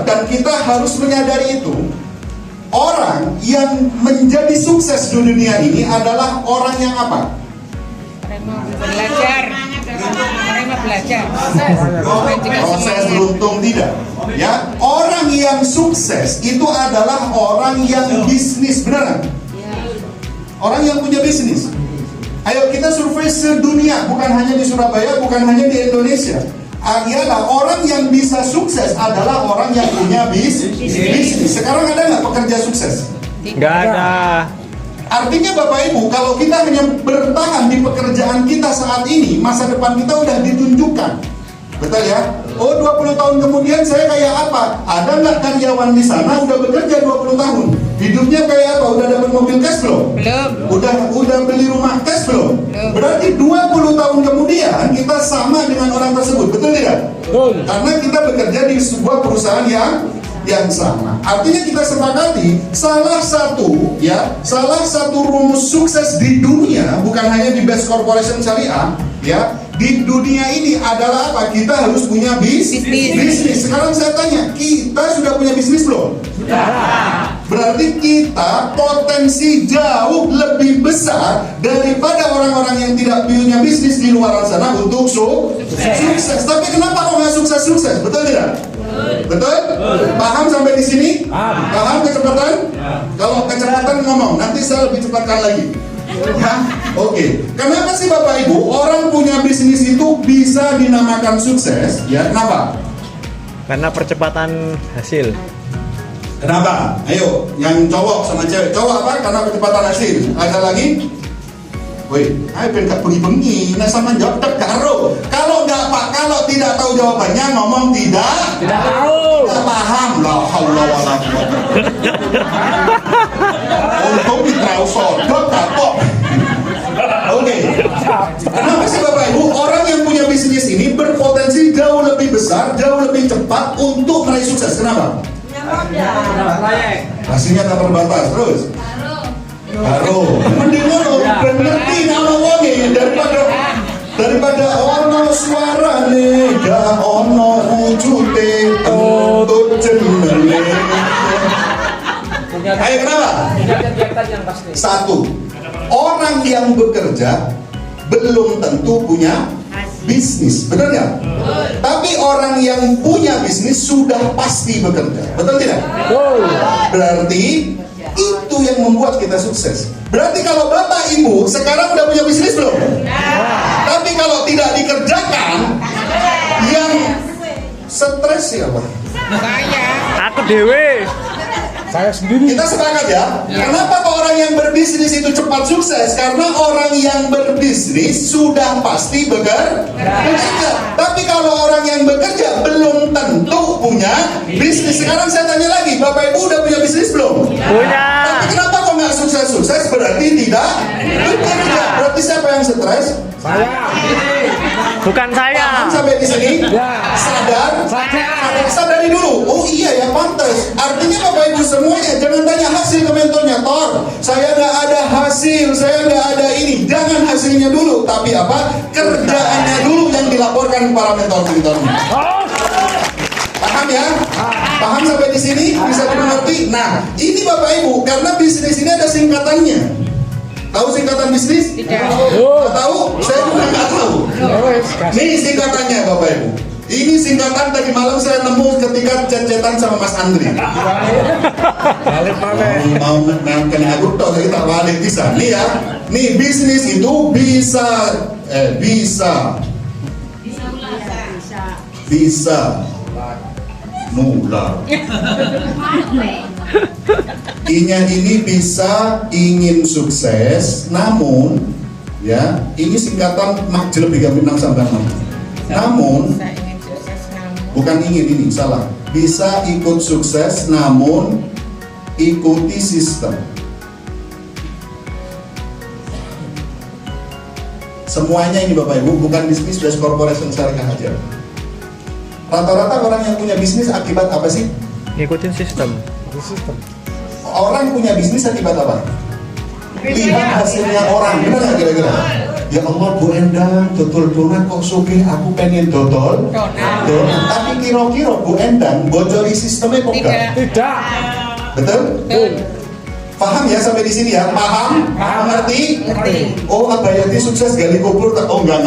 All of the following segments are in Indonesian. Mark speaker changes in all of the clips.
Speaker 1: dan kita harus menyadari itu. Orang yang menjadi sukses di dunia ini adalah orang yang apa?
Speaker 2: Belajar.
Speaker 1: Proses beruntung tidak. Ya, orang yang sukses itu adalah orang yang bisnis, benar? Orang yang punya bisnis. Ayo kita survei sedunia, bukan hanya di Surabaya, bukan hanya di Indonesia. Adalah orang yang bisa sukses adalah orang yang punya bisnis. Sekarang ada nggak pekerja sukses?
Speaker 3: Nggak ada.
Speaker 1: Artinya Bapak Ibu, kalau kita hanya bertahan di pekerjaan kita saat ini, masa depan kita udah ditunjukkan. Betul ya? Oh, 20 tahun kemudian saya kayak apa? Ada nggak karyawan di sana udah bekerja 20 tahun? Hidupnya kayak apa? Udah dapat mobil cash belum?
Speaker 2: Belum.
Speaker 1: Udah beli rumah cash belum? Berarti 20 tahun kemudian kita sama dengan orang tersebut, betul tidak?
Speaker 3: Betul.
Speaker 1: Karena kita bekerja di sebuah perusahaan yang sama. Artinya kita sepakati salah satu rumus sukses di dunia, bukan hanya di Best Corporation Syariah, ya. Di dunia ini adalah apa? Kita harus punya bisnis. Sekarang saya tanya, kita sudah punya bisnis belum? Sudah. Berarti kita potensi jauh lebih besar daripada orang-orang yang tidak punya bisnis di luar sana untuk sukses. Tapi kenapa kok nggak sukses? Betul tidak? Betul? Paham sampai di sini? Paham kecepatan? Kalau kecepatan ngomong, nanti saya lebih cepatkan lagi. Ya, oke. Kenapa sih Bapak Ibu orang punya bisnis itu bisa dinamakan sukses? Ya, kenapa?
Speaker 3: Karena percepatan hasil.
Speaker 1: Kenapa? Ayo, yang cowok sama cewek. Cowok apa? Karena percepatan hasil. Ada lagi? Woi, ayo pengen bengi-bengi. Nah sama jawab tergaro. Kalau tidak tahu jawabannya ngomong tidak tahu. Tidak paham. La haula wala quwwata. Untung kita sodok kapok. Oke. Kenapa sih Bapak Ibu orang yang punya bisnis ini berpotensi jauh lebih besar, jauh lebih cepat untuk meraih sukses? Kenapa? Hasilnya tak terbatas. Terus? Karo. Mending ngono ben ngerti nama wonge daripada ono suarane gak ono wujude untuk jenenge. Ayo kenapa? Satu, orang yang bekerja belum tentu punya bisnis, benar nggak? Tapi orang yang punya bisnis sudah pasti bekerja, betul tidak? Berarti itu yang membuat kita sukses. Berarti kalau Bapak Ibu sekarang udah punya bisnis belum? Tapi kalau tidak dikerjakan, yang stres siapa?
Speaker 3: Aku dewe. Saya sendiri.
Speaker 1: Kita sepakat ya. Kenapa kok orang yang berbisnis itu cepat sukses? Karena orang yang berbisnis sudah pasti bekerja. Tapi kalau orang yang bekerja belum tentu punya bisnis. Sekarang saya tanya lagi, Bapak Ibu udah punya bisnis belum?
Speaker 3: Punya.
Speaker 1: Tapi kenapa kok nggak sukses-sukses? Berarti tidak bekerja. Berarti siapa yang stres?
Speaker 3: Saya. Bukan saya.
Speaker 1: Paham sampai di sini? Sadar? Sadari dulu. Oh iya ya, pantas. Artinya Bapak Ibu semuanya jangan tanya hasil ke mentornya. Tor, saya nggak ada hasil, saya nggak ada ini. Jangan hasilnya dulu, tapi apa? Kerjaannya dulu yang dilaporkan para mentor-mentornya. Paham ya? Paham sampai di sini? Bisa dimengerti? Nah, ini Bapak Ibu, karena bisnis ini ada singkatannya. Tahu singkatan bisnis? Tidak. Tahu? Saya juga nggak tahu. Ini singkatannya Bapak Ibu. Ini singkatan tadi malam saya nemu ketika chat-chatan sama Mas Andri. Mau ngangkat aku tahu kita balik bisa. Nih ya, nih bisnis itu bisa nular. Inya ini bisa ingin sukses, namun ya ini singkatan makjel bigaminang sampai namun bukan ingin, ini salah. Bisa ikut sukses namun ikuti sistem. Semuanya ini Bapak Ibu, bukan bisnis Best Corporation Syariah aja. Rata-rata orang yang punya bisnis akibat apa sih?
Speaker 3: Ngikutin sistem.
Speaker 1: Orang punya bisnis akibat apa? Lihat hasilnya orang, benar nggak kira-kira? Ya Allah Bu Endang, dodol donat kok sugih, aku pengen dodol donat. Tapi kira-kira Bu Endang bocori sistemnya kok enggak?
Speaker 3: Tidak.
Speaker 1: Betul? Paham ya sampai di sini ya? Paham? Mengerti? Oh, Abayati sukses gali kubur tak? Oh enggak.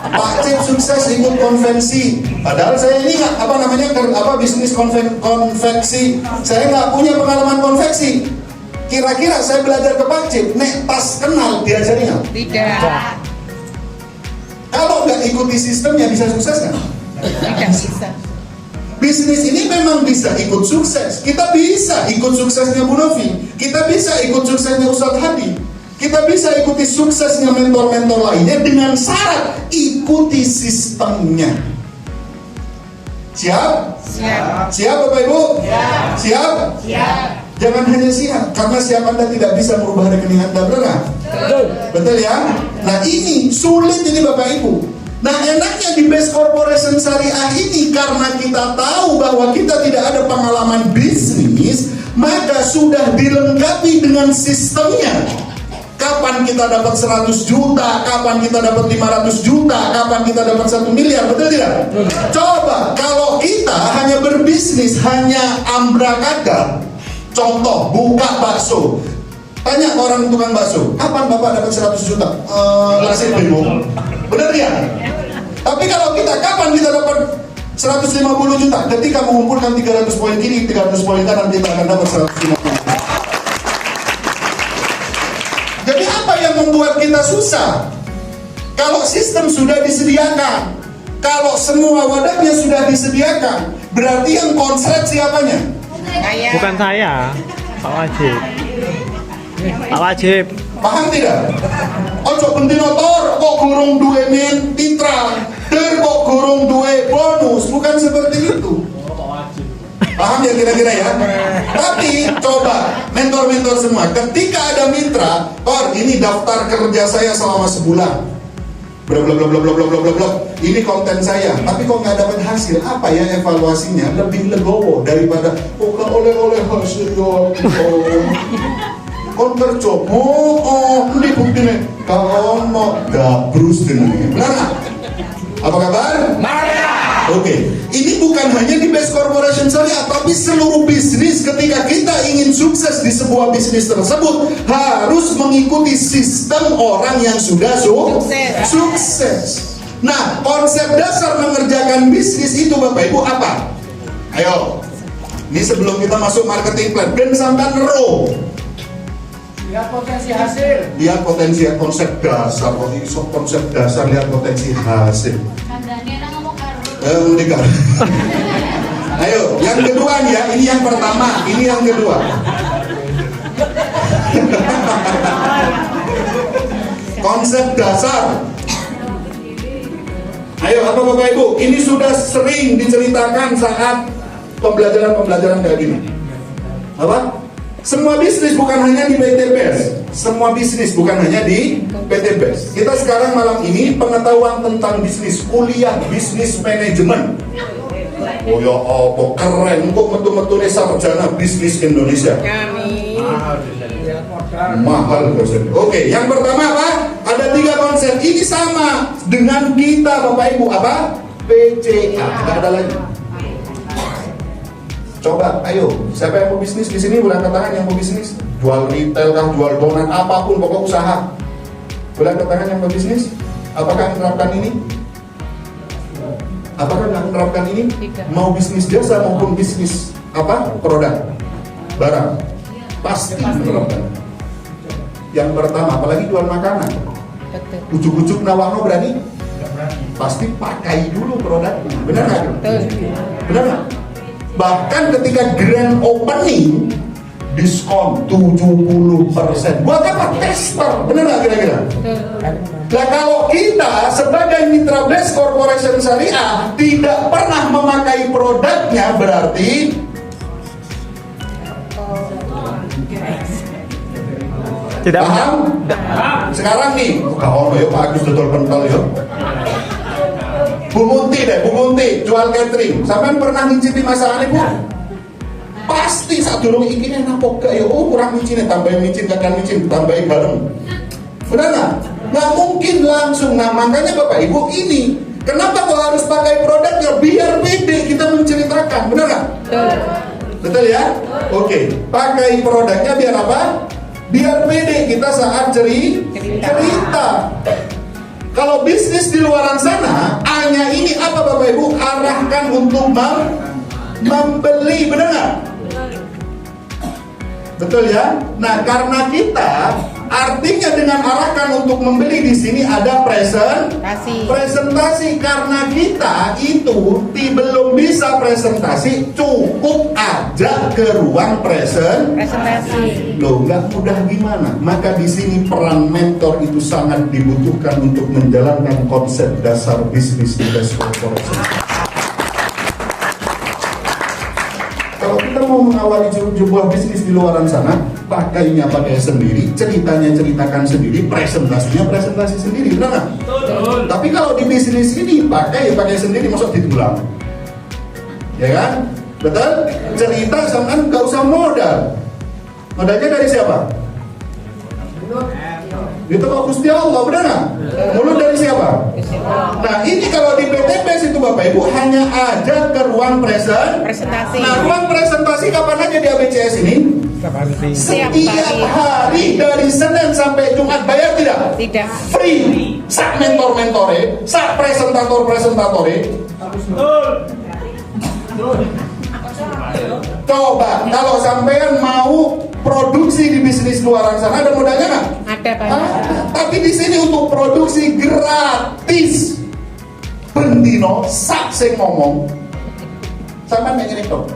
Speaker 1: Pak Cip sukses ikut konvensi. Padahal saya ini nggak bisnis konveksi. Saya nggak punya pengalaman konveksi. Kira-kira saya belajar ke Pak Cip, nek tas kenal diajari nggak?
Speaker 2: Tidak.
Speaker 1: Kalau nggak ikuti sistemnya bisa sukses nggak?
Speaker 2: Tidak bisa.
Speaker 1: Bisnis ini memang bisa ikut sukses. Kita bisa ikut suksesnya Bu Novi. Kita bisa ikut suksesnya Ustadz Hadi. Kita bisa ikuti suksesnya mentor-mentor lainnya dengan syarat ikuti sistemnya. Siap?
Speaker 2: Siap.
Speaker 1: Siap Bapak Ibu? Siap?
Speaker 2: Siap.
Speaker 1: Jangan hanya siap, karena siap Anda tidak bisa merubah rekening Anda, benar nggak? Betul ya? Nah ini sulit ini Bapak Ibu. Nah enaknya di Best Corporation Syariah ini, karena kita tahu bahwa kita tidak ada pengalaman bisnis, maka sudah dilengkapi dengan sistemnya. Kapan kita dapat 100 juta, kapan kita dapat 500 juta, kapan kita dapat 1 miliar, betul tidak? Coba kalau kita hanya berbisnis, hanya ambrakadar. Contoh, buka bakso. Tanya orang tukang bakso, kapan Bapak dapat 100 juta? Lasih bingung. Benar ya? Tapi kalau kita, kapan kita dapat 150 juta? Ketika mengumpulkan 300 poin kiri, 300 poin kanan, kita akan dapat 150 juta. Jadi apa yang membuat kita susah? Kalau sistem sudah disediakan, kalau semua wadahnya sudah disediakan, berarti yang konslet siapanya?
Speaker 3: Bukan saya, Pak Wajib. Pak Wajib.
Speaker 1: Paham tidak? Ojo bendinotor kok gurung duwe mitra, kok gurung duwe bonus, bukan seperti itu. Paham ya kira-kira ya? Tapi coba mentor-mentor semua, ketika ada mitra, ini daftar kerja saya selama sebulan. Ini konten saya, tapi kok nggak dapat hasil, apa ya evaluasinya? Lebih legowo daripada oleh hasil kon kerja, ini buktinya kalau mau gabrus dengan benar nggak? Apa kabar? Oke, ini bukan hanya di Best Corporation Syariah, tapi seluruh bisnis. Ketika kita ingin sukses di sebuah bisnis tersebut, harus mengikuti sistem orang yang sudah sukses. Nah, konsep dasar mengerjakan bisnis itu Bapak Ibu apa? Ayo, ini sebelum kita masuk marketing plan, dan sampai nero.
Speaker 4: Lihat potensi hasil.
Speaker 1: Lihat potensi, konsep dasar, konsep dasar, lihat potensi hasil. Ayo, yang kedua nih ya, ini yang pertama, ini yang kedua. Konsep dasar. Ayo, apa Bapak Ibu? Ini sudah sering diceritakan saat pembelajaran kayak gini. Apa? Semua bisnis bukan hanya di PT BES. Semua bisnis bukan hanya di PT BES. Kita sekarang malam ini pengetahuan tentang bisnis, kuliah bisnis manajemen. Oh ya apa keren kok metu-metune sarjana bisnis Indonesia. Mahal dosen. Oke, yang pertama apa? Ada 3 konsep. Ini sama dengan kita Bapak Ibu apa? PCA. Tidak ada lagi. Coba, ayo, siapa yang mau bisnis di sini? Boleh angkat tangan yang mau bisnis? Jual retail kah, jual donat, apapun pokok usaha. Boleh angkat tangan yang mau bisnis? Apakah menerapkan ini? Apakah menerapkan ini? Mau bisnis jasa maupun bisnis apa? Produk, barang, pasti menerapkan. Yang pertama, apalagi jual makanan. Ujuk-ujuk nawakno berani? Pasti pakai dulu produknya. Benar nggak? Benar nggak? Bahkan ketika grand opening diskon 70%. Buat apa? Tester. Benar nggak kira-kira? Nah kalau kita sebagai mitra Best Corporation Syariah tidak pernah memakai produknya, berarti
Speaker 3: Tidak.
Speaker 1: paham? Sekarang nih, oh ya Pak Agus betul pentol ya. Bu Munti deh, Bu Munti jual catering. Sampean pernah ngicipi masalahnya Bu? Pasti saat dulu ikinnya napok gak ya? Oh kurang micin, tambahin micin, kakak micin, tambahin garam. Benar nggak? nggak mungkin langsung. Nah makanya Bapak Ibu ini, kenapa kok harus pakai produknya? Biar pede kita menceritakan, benar nggak? Betul ya? Oke, pakai produknya biar apa? Biar pede kita saat cerita. Kalau bisnis di luar sana, hanya ini apa Bapak Ibu? Arahkan untuk membeli, benar nggak? Betul ya? Nah, karena kita artinya dengan arahkan untuk membeli di sini ada presentasi karena kita itu belum bisa presentasi, cukup ajak ke ruang presentasi. Loh, nggak mudah gimana? Maka di sini peran mentor itu sangat dibutuhkan untuk menjalankan konsep dasar bisnis di best corporation. Kalau kita mau mengawali sebuah bisnis di luar sana, pakainya pakai sendiri, ceritanya ceritakan sendiri, presentasinya presentasi sendiri, benar nggak? Tapi kalau di bisnis ini pakai sendiri, masuk ditulang, ya kan? Betul? Cerita sama nggak usah modal. Modalnya dari siapa? Itu kok Gusti Allah, benar nggak? Mulut dari siapa? Nah ini kalau di PTP itu Bapak Ibu hanya ajak ke ruang presentasi. Nah ruang presentasi kapan aja di ABCS ini? Setiap hari dari Senin sampai Jumat. Bayar tidak?
Speaker 2: Tidak.
Speaker 1: Free. Sak mentor-mentore, sak presentator-presentatore. Coba kalau sampean mau produksi di bisnis luaran sana, ada modalnya nggak?
Speaker 2: Ada Pak.
Speaker 1: Tapi di sini untuk produksi gratis. Bendino sak sing ngomong. Sampean nek ngene tok.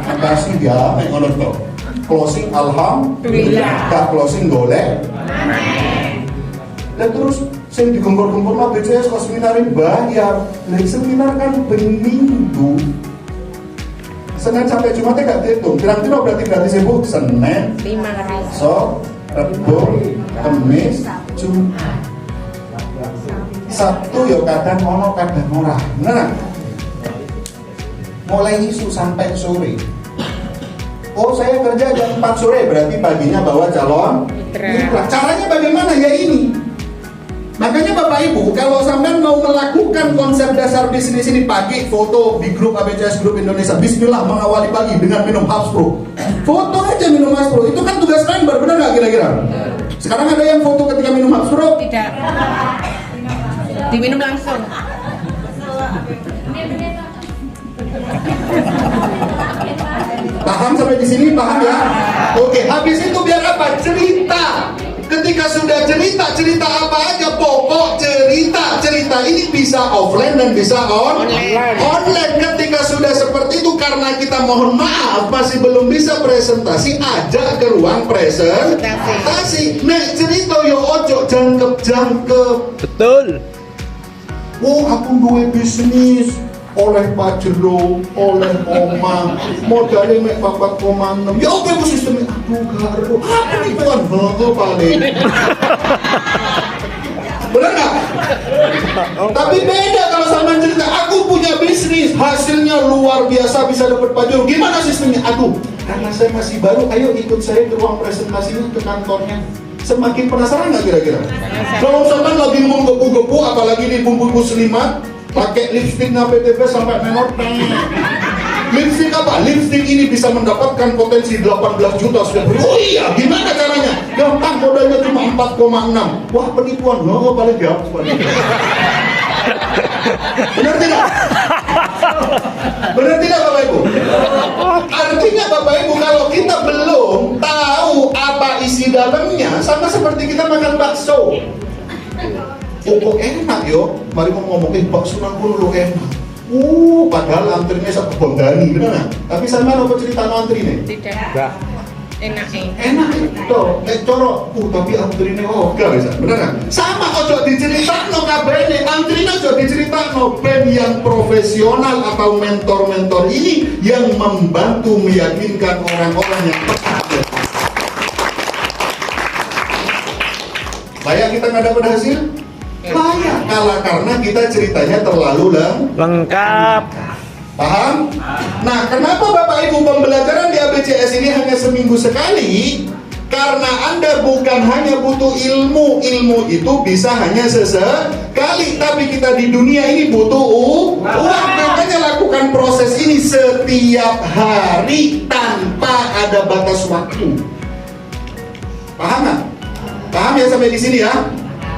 Speaker 1: Makasih ya nek ngono tok. Closing alhamdulillah. Gak closing golek. Dan terus sing digempur-gempur BCS kok seminarin bayar. Lah seminar kan berminggu. Senin sampai Jumatnya gak dihitung. Kira-kira berarti gratis Ibu Senin,
Speaker 2: 5 hari.
Speaker 1: Selasa, Rabu, Kamis, Jumat. Sabtu ya kadang ono kadang ora. Bener? Mulai isu sampai sore. Oh saya kerja jam 4 sore, berarti paginya bawa calon mitra. Caranya bagaimana? Ya ini. Makanya Bapak Ibu, kalau sampean mau melakukan konsep dasar bisnis ini pagi, foto di grup ABCS Group Indonesia, Bismillah mengawali pagi dengan minum Habspro. Foto aja minum Habspro, itu kan tugas member, benar nggak kira-kira? Sekarang ada yang foto ketika minum Habspro?
Speaker 2: Tidak. Diminum langsung.
Speaker 1: Paham sampai di sini? Paham ya? Oke, habis itu biar apa? Cerita. Ketika sudah cerita apa aja, pokok cerita ini bisa offline dan bisa online. Ketika sudah seperti itu, karena kita mohon maaf masih belum bisa presentasi, ajak ke ruang presentasi. Nek cerita yo ojo jangkep.
Speaker 3: Betul.
Speaker 1: Oh aku duwe bisnis oleh Pajero, oleh Oma, modalnya mek 4,6. Ya oke bu sistemnya, aduh garu, apa itu kan paling. Benar nggak? Tapi beda kalau sama cerita, aku punya bisnis, hasilnya luar biasa bisa dapat Pajero. Gimana sistemnya? Aduh, karena saya masih baru, ayo ikut saya ke ruang presentasinya ke kantornya. Semakin penasaran nggak kira-kira? Kalau misalkan lagi menggebu-gebu, apalagi di bumbu muslimat, pakai lipstiknya PTP sampai menor. Lipstik apa? Lipstik ini bisa mendapatkan potensi 18 juta sudah. Oh iya, gimana caranya? Gampang, modalnya cuma 4,6. Wah penipuan, nggak paling gak. Benar tidak? Benar tidak Bapak Ibu? Artinya Bapak Ibu, kalau kita belum tahu apa isi dalamnya, sama seperti kita makan bakso. Oh enak yo, mari ngomongin bakso nang kono lo enak. Padahal antrinya sak kebondani, bener nggak? Tapi sama apa cerita antrine?
Speaker 2: Tidak. Enak sih.
Speaker 1: Enak itu, coro. Tapi antrine gak bisa, bener nggak? Sama ojo diceritakno kabehne, antrine ojo diceritakno. Ben yang profesional atau mentor-mentor ini yang membantu meyakinkan orang-orang yang layak kita nggak dapat hasil. Layak kalah karena kita ceritanya terlalu
Speaker 3: Lengkap.
Speaker 1: paham? Nah, kenapa Bapak Ibu pembelajaran di ABCS ini hanya seminggu sekali? Karena Anda bukan hanya butuh ilmu, ilmu itu bisa hanya sesekali, tapi kita di dunia ini butuh uang. Makanya lakukan proses ini setiap hari tanpa ada batas waktu. Paham nggak? Paham ya sampai di sini ya?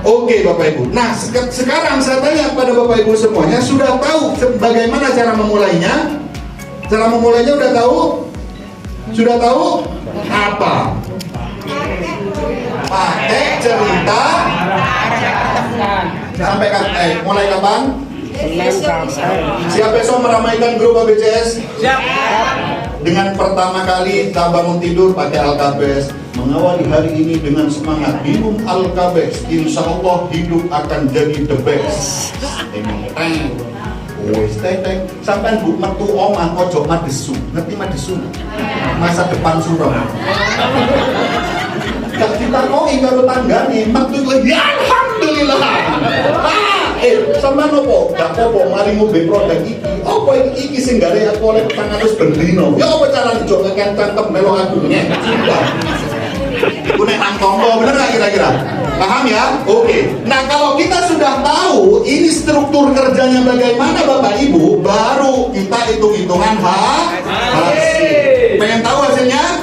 Speaker 1: Oke Bapak Ibu. Nah sekarang saya tanya kepada Bapak Ibu semuanya, sudah tahu bagaimana cara memulainya? Cara memulainya udah tahu? Sudah tahu? Apa? Pakai cerita sampai mulai kapan? Siap besok meramaikan grup ABCS?
Speaker 4: Siap.
Speaker 1: Dengan pertama kali kita bangun tidur pakai Al-Kabes, mengawali hari ini dengan semangat minum Al-Kabes, insya Allah hidup akan jadi the best. Wes teteng sampai bu metu omah ojo madesu, ngerti madesu? Masa depan suram. Gak ditakoni karo tanggane, metu ya alhamdulillah. Sama nopo, gak apa-apa mari ngombe produk iki. Apa iki sing gare aku oleh 400 bendino. Ya apa carane jo ngeken cangkem melo aku nek. Ku nek nang tonggo bener gak kira-kira? Paham ya? Oke. Nah kalau kita sudah tahu ini struktur kerjanya bagaimana Bapak Ibu, baru kita hitung-hitungan hasil. Pengen tahu hasilnya?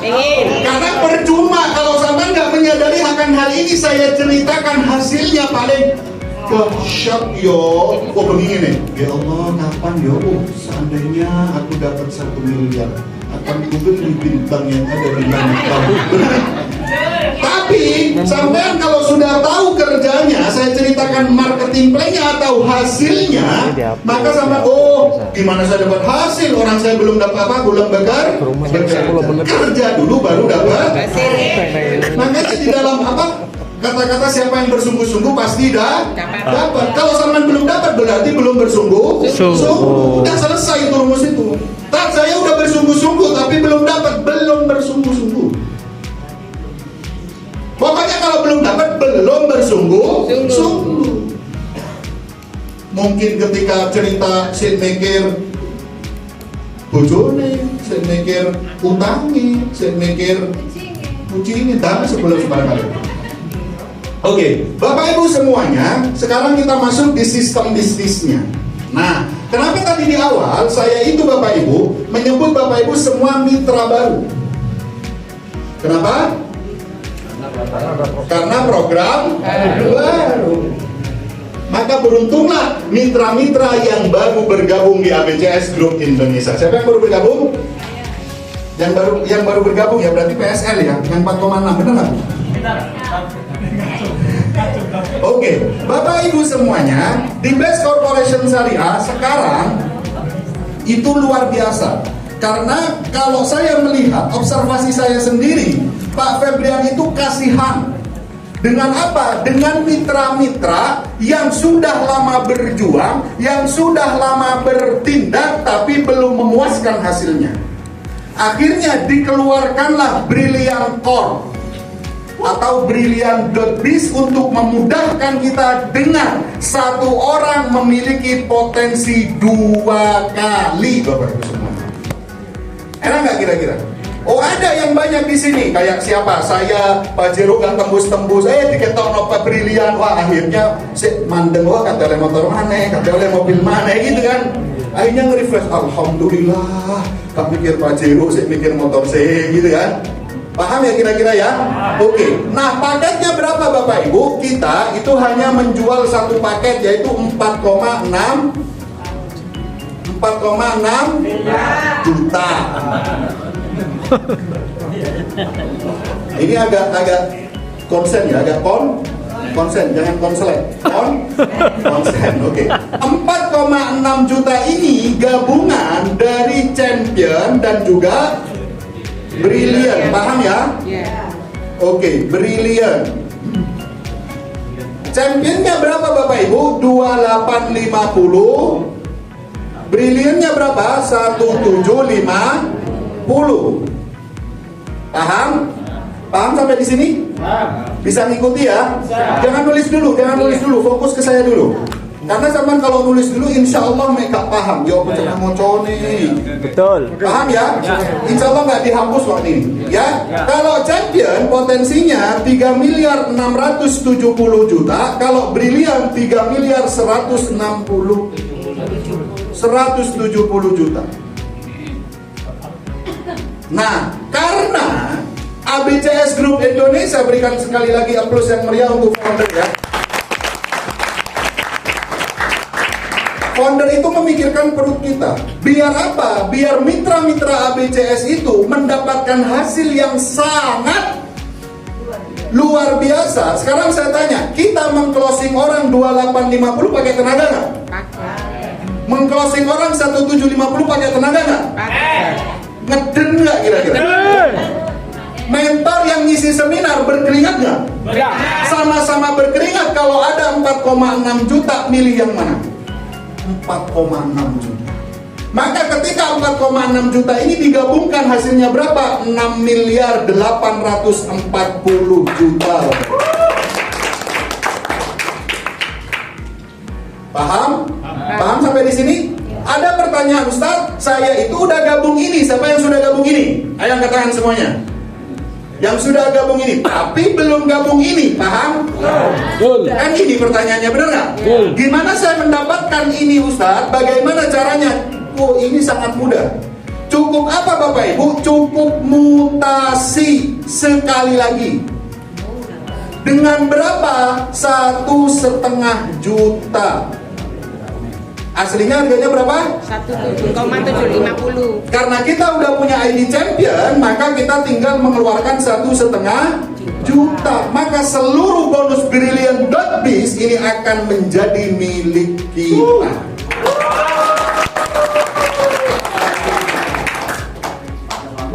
Speaker 1: Karena percuma kalau sampai nggak menyadari akan hal ini, saya ceritakan hasilnya paling dahsyat yo. Kok begini nih? Ya Allah, kapan yo? Seandainya aku dapat 1 miliar, akan kubeli bintang yang ada di langit. Tapi sampean kalau sudah tahu kerjanya, saya ceritakan marketing plan-nya atau hasilnya, maka sampai gimana saya dapat hasil? Orang saya belum dapat apa? Belum kerja dulu baru dapat hasil. Makanya di dalam apa? Kata-kata siapa yang bersungguh-sungguh pasti dapat. Kalau sampean belum dapat berarti belum bersungguh-sungguh. Udah selesai itu rumus itu. Saya udah bersungguh-sungguh tapi belum dapat, belum bersungguh-sungguh. Pokoknya kalau belum dapat, belum bersungguh-sungguh. Mungkin ketika cerita saya mikir bojone, saya mikir utangi, saya mikir kucingnya, tapi sebelum sebarang kali. Oke, Bapak Ibu semuanya, sekarang kita masuk di sistem bisnisnya. Nah, kenapa tadi di awal saya itu Bapak Ibu menyebut Bapak Ibu semua mitra baru? Kenapa? Karena program baru. Maka beruntunglah mitra-mitra yang baru bergabung di ABCS Group Indonesia. Siapa yang baru bergabung? Yang baru bergabung ya berarti PSL ya, yang 4,6 benar nggak? Oke, Bapak Ibu semuanya, di Best Corporation Syariah sekarang itu luar biasa. Karena kalau saya melihat observasi saya sendiri, Pak Febrian itu kasihan. Dengan apa? Dengan mitra-mitra yang sudah lama berjuang, yang sudah lama bertindak tapi belum memuaskan hasilnya. Akhirnya dikeluarkanlah Brilliant Core atau Brilliant.biz untuk memudahkan kita dengan satu orang memiliki potensi 2 kali, Bapak Ibu semua. Enak nggak kira-kira? Oh ada yang banyak di sini, kayak siapa? Saya, Pak Jero kan tembus-tembus, diketok nopo Brilliant, wah akhirnya mandeng, wah kata motor mana, kata mobil mana, gitu kan? Akhirnya nge-refresh, alhamdulillah, tak mikir Pak Jero, saya mikir motor saya, gitu kan? Paham ya kira-kira ya? Oke. Nah paketnya berapa Bapak Ibu? Kita itu hanya menjual satu paket yaitu 4,6 juta. Ini agak konsen ya, agak konsen, jangan konslet. Konsen, oke. 4,6 juta ini gabungan dari Champion dan juga Brilliant, paham ya? Oke, Brilliant. Championnya berapa Bapak Ibu? 2850. Brilliantnya berapa? 1750. Paham? Paham sampai di sini? Bisa ngikuti ya? Jangan nulis dulu, fokus ke saya dulu. Karena zaman kalau nulis dulu insya Allah mereka paham. Ya apa jangan ngocone.
Speaker 3: Betul.
Speaker 1: Paham ya? Insya Allah nggak dihapus waktu ini. Ya. Kalau champion potensinya 3 miliar 670 juta. Kalau brilian 3 miliar 170 juta. Nah, karena ABCS Group Indonesia, berikan sekali lagi aplaus yang meriah untuk founder ya. Founder itu memikirkan perut kita. Biar apa? Biar mitra-mitra ABCS itu mendapatkan hasil yang sangat luar biasa. Sekarang saya tanya, kita meng-closing orang 2850 pakai tenaga nggak?
Speaker 2: Pakai.
Speaker 1: Meng-closing orang 1750 pakai tenaga nggak?
Speaker 2: Pakai.
Speaker 1: Ngeden nggak kira-kira? Mentor yang ngisi seminar berkeringat nggak? Sama-sama berkeringat. Kalau ada 4,6 juta, milih yang mana? 4,6 juta. Maka ketika 4,6 juta ini digabungkan hasilnya berapa? 6 miliar 840 juta. Paham? Paham sampai di sini? Ada pertanyaan, Ustaz, saya itu udah gabung ini. Siapa yang sudah gabung ini? Ayo angkat tangan semuanya. Yang sudah gabung ini, tapi belum gabung ini, paham? Kan ini pertanyaannya, benar nggak? Gimana saya mendapatkan ini, Ustaz? Bagaimana caranya? Oh, ini sangat mudah. Cukup apa Bapak Ibu? Cukup mutasi sekali lagi. Dengan berapa? 1,5 juta. Aslinya harganya berapa?
Speaker 2: 1,750.
Speaker 1: Karena kita udah punya ID champion, maka kita tinggal mengeluarkan 1,5 juta. Maka seluruh bonus Brilliant.biz ini akan menjadi milik kita.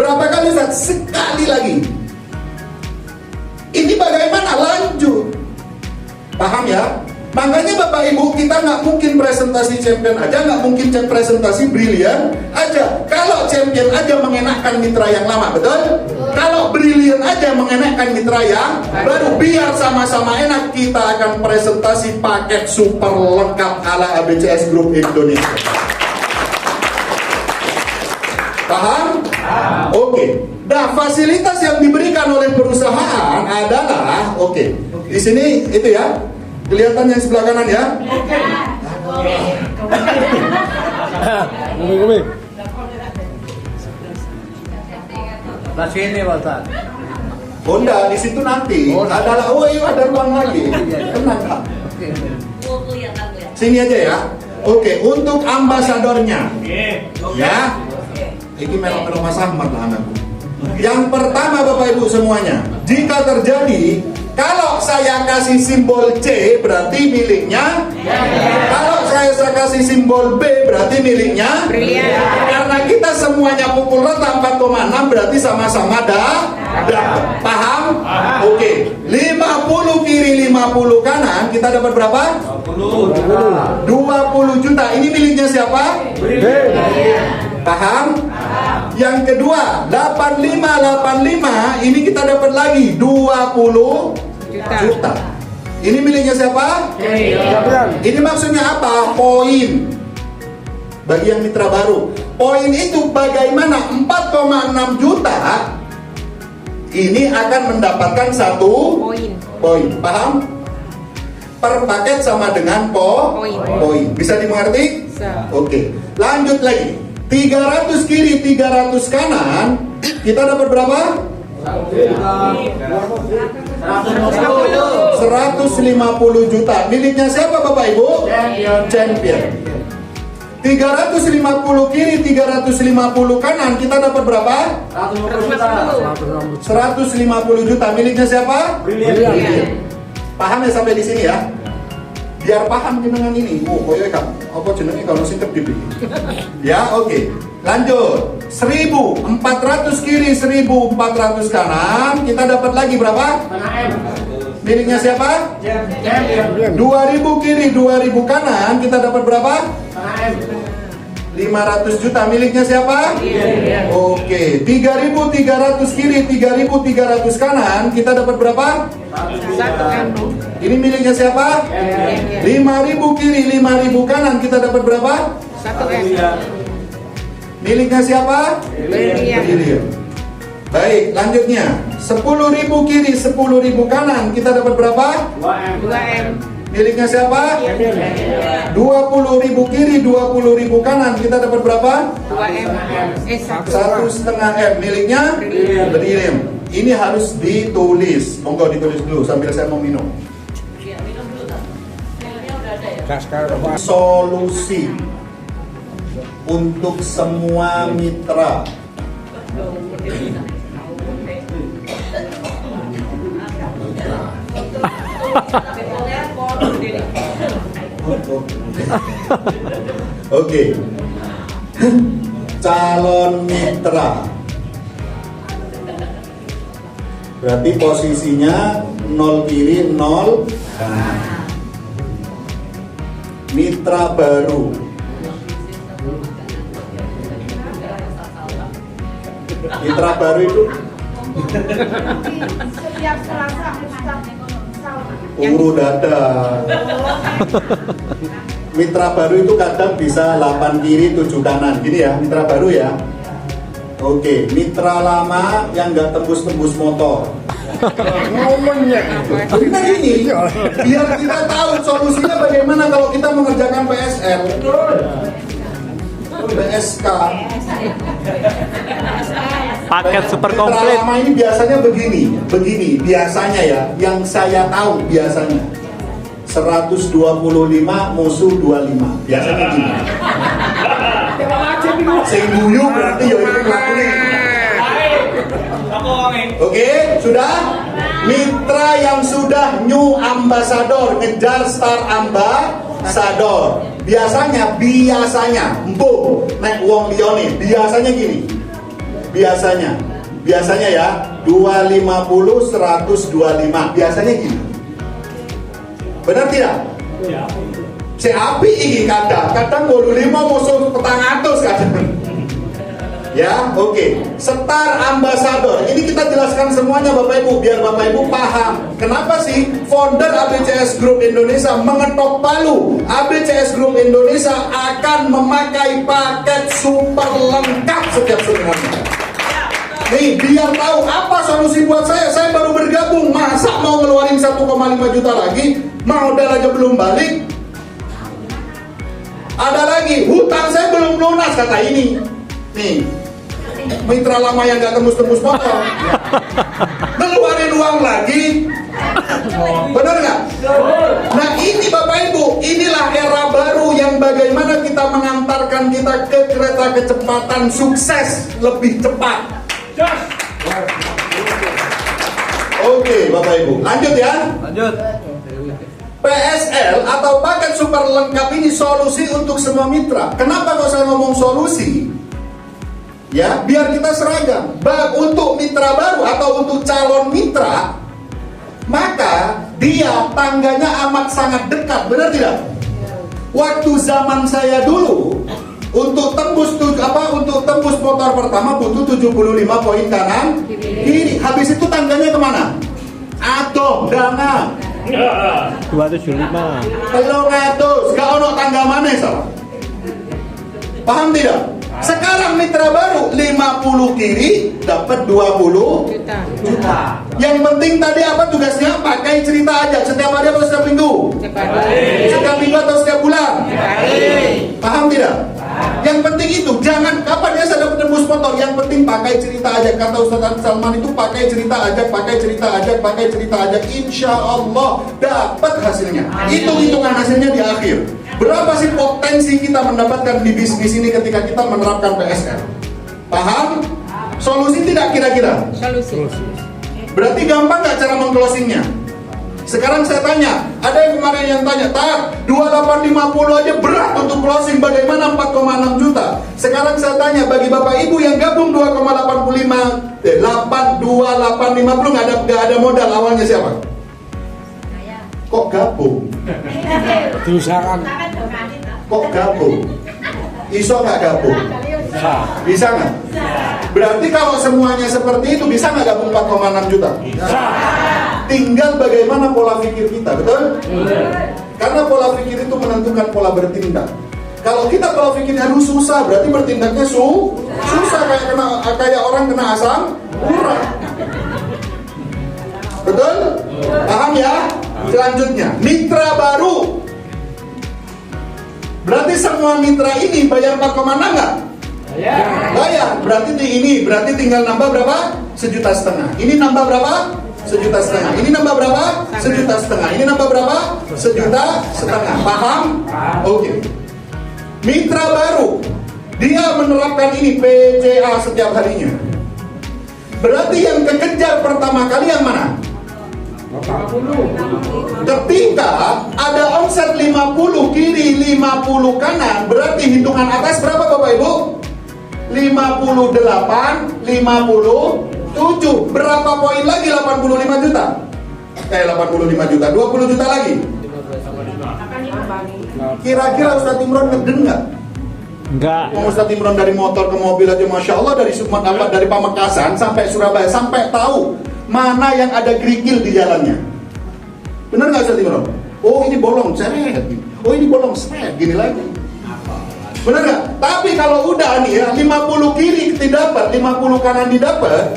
Speaker 1: Berapa kali Ustaz? Sekali lagi. Ini bagaimana? Lanjut. Paham ya? Makanya Bapak Ibu, kita nggak mungkin presentasi champion aja, nggak mungkin presentasi Brilliant aja. Kalau champion aja mengenakkan mitra yang lama, betul? Kalau Brilliant aja mengenakkan mitra yang baru, biar sama-sama enak, kita akan presentasi paket super lengkap ala ABCS Group Indonesia. Paham? Oke. Nah, fasilitas yang diberikan oleh perusahaan adalah, oke. Di sini itu ya. Kelihatan yang sebelah kanan ya?
Speaker 3: Ngomong.
Speaker 4: Sebelah sini Pak Ustaz.
Speaker 1: Honda di situ nanti adalah ada ruang lagi. Tenang Kak. Sini aja ya. Oke, untuk ambasadornya. Ya. Ini merah-merah Mas Ahmad lah anakku. Yang pertama Bapak Ibu semuanya, jika terjadi kalau saya kasih simbol C berarti miliknya. Kalau saya kasih simbol B berarti miliknya. Karena kita semuanya pukul rata 4,6 berarti sama-sama dapat. Paham? Oke. 50 kiri 50 kanan kita dapat berapa? 20 juta. Ini miliknya siapa? Paham? Yang kedua 85 ini kita dapat lagi 20 juta. Ini miliknya siapa? Ini maksudnya apa? Poin. Bagi yang mitra baru, poin itu bagaimana 4,6 juta ini akan mendapatkan 1 poin. Paham? Per paket sama dengan poin. Bisa dimengerti? Oke. Lanjut lagi. 300 kiri 300 kanan kita dapat berapa? 150 juta. Miliknya siapa Bapak Ibu? Champion. 350 kiri 350 kanan kita dapat berapa? 150 juta. Miliknya siapa? Paham ya sampai di sini ya? Biar paham dengan ini. Oh, koyo Kak. Apa jenenge kalau singkep dipikir. Ya, oke. Lanjut. 1.400 kiri 1.400 kanan, kita dapat lagi berapa? Miliknya siapa? 2.000 kiri 2.000 kanan, kita dapat berapa? 500 juta. Miliknya siapa? Oke. 3.300 kiri 3.300 kanan, kita dapat berapa?
Speaker 2: 1 M.
Speaker 1: Ini miliknya siapa? 5.000 kiri, 5.000 kanan, kita dapat berapa?
Speaker 2: 1 M.
Speaker 1: Miliknya siapa?
Speaker 2: William.
Speaker 1: William. Baik, lanjutnya 10.000 kiri, 10.000 kanan, kita dapat berapa?
Speaker 2: 2 M.
Speaker 1: Miliknya siapa? 20.000 kiri, 20.000 kanan, kita dapat berapa?
Speaker 2: 2 M.
Speaker 1: 1,5 M. Miliknya William. Ini harus ditulis. Monggo ditulis dulu sambil saya mau minum. Solusi untuk semua mitra. Oke. Calon mitra. Berarti posisinya 0 kiri, 0 kanan. Mitra baru. Mitra baru itu
Speaker 5: setiap Selasa Ustaz
Speaker 1: dada. Mitra baru itu kadang bisa 8 kiri 7 kanan, gini ya, mitra baru ya. Oke, mitra lama yang nggak tembus-tembus motor. Benar ini, biar kita tahu solusinya bagaimana kalau kita mengerjakan PSL, PSK.
Speaker 3: Paket super
Speaker 1: Mitra
Speaker 3: komplit.
Speaker 1: lama ini biasanya begini, biasanya ya, yang saya tahu biasanya 125 musuh 25, biasanya gini. Sing guyu berarti ya itu ngelakuin. Oke, sudah? Mitra yang sudah new ambassador, ngejar star ambassador. Biasanya, empuk, nek wong liyane, biasanya gini. Biasanya ya, 250 125. Biasanya gini. Benar tidak? Ya. Si api ini kadang 25 musuh petang atus kadang. Ya, oke. Star ambassador. Ini kita jelaskan semuanya Bapak Ibu biar Bapak Ibu paham. Kenapa sih founder ABCS Group Indonesia mengetok palu? ABCS Group Indonesia akan memakai paket super lengkap setiap sebenarnya. Nih, biar tahu apa solusi buat saya. Saya baru bergabung, masa mau ngeluarin 1,5 juta lagi? Modal aja belum balik. Ada lagi, hutang saya belum lunas kata ini. Nih, mitra lama yang gak tembus-tembus motor ngeluarin uang lagi. Benar nggak? Nah ini Bapak Ibu, inilah era baru yang bagaimana kita mengantarkan kita ke kereta kecepatan sukses lebih cepat. Oke Bapak Ibu, lanjut ya.
Speaker 4: Lanjut.
Speaker 1: PSL atau paket super lengkap ini solusi untuk semua mitra. Kenapa kok saya ngomong solusi? Ya, biar kita seragam. Untuk mitra baru atau untuk calon mitra, maka dia tangganya amat sangat dekat, benar tidak? Waktu zaman saya dulu, untuk tembus motor pertama butuh 75 poin kanan kiri. Habis itu tangganya kemana? Aduh, dana
Speaker 3: 275.
Speaker 1: Telung atus, gak ono tangga mana salah. Paham tidak? Sekarang mitra baru 50 kiri dapat 20 juta. Yang penting tadi apa tugasnya? Pakai cerita aja. Setiap hari atau setiap minggu? Setiap minggu atau setiap bulan? Paham tidak? Yang penting itu, jangan kapan dia sadar tembus motor. Yang penting pakai cerita aja. Kata Ustaz Salman itu pakai cerita aja, pakai cerita aja, pakai cerita aja. Insya Allah dapat hasilnya. Hitung-hitungan hasilnya di akhir. Berapa sih potensi kita mendapatkan di bisnis ini ketika kita menerapkan PSL? Paham? Solusi tidak kira-kira?
Speaker 2: Solusi.
Speaker 1: Berarti gampang nggak cara meng-closingnya? Sekarang saya tanya, ada yang kemarin yang tanya, Tar, 2850 aja berat untuk closing, bagaimana 4,6 juta? Sekarang saya tanya, bagi Bapak Ibu yang gabung 2850 nggak ada modal, awalnya siapa? Kok gabung?
Speaker 4: Diusahakan.
Speaker 1: Kok gabung? Iso nggak gabung? Bisa nggak? Berarti kalau semuanya seperti itu, bisa nggak gabung 4,6 juta? Bisa. Tinggal bagaimana pola pikir kita, betul? Karena pola pikir itu menentukan pola bertindak. Kalau kita pola pikirnya susah, berarti bertindaknya susah, kayak orang kena asam urat. Betul? Paham ya? Selanjutnya, mitra baru. Berarti semua mitra ini bayar 4,6 nggak? Bayar. Berarti berarti tinggal nambah berapa? 1,5 juta. Ini nambah berapa? 1,5 juta. Ini nambah berapa? 1,5 juta. Ini nambah berapa? 1,5 juta. Paham? Oke. Mitra baru, dia menerapkan ini PCA setiap harinya. Berarti yang kekejar pertama kali yang mana? Ketika ada omset 50 kiri, 50 kanan, berarti hitungan atas berapa Bapak Ibu? 58, 57. Berapa poin lagi 85 juta? 85 juta, 20 juta lagi. Kira-kira Ustadz Imron ngeden nggak?
Speaker 3: Enggak.
Speaker 1: Ustadz Imron dari motor ke mobil aja, Masya Allah, dari Pamekasan sampai Surabaya, sampai tahu mana yang ada kerikil di jalannya. Benar nggak Ustadz Imron? Oh ini bolong, seret. Oh ini bolong, seret. Gini lagi. Benar nggak? Tapi kalau udah nih ya, 50 kiri didapat, 50 kanan didapat,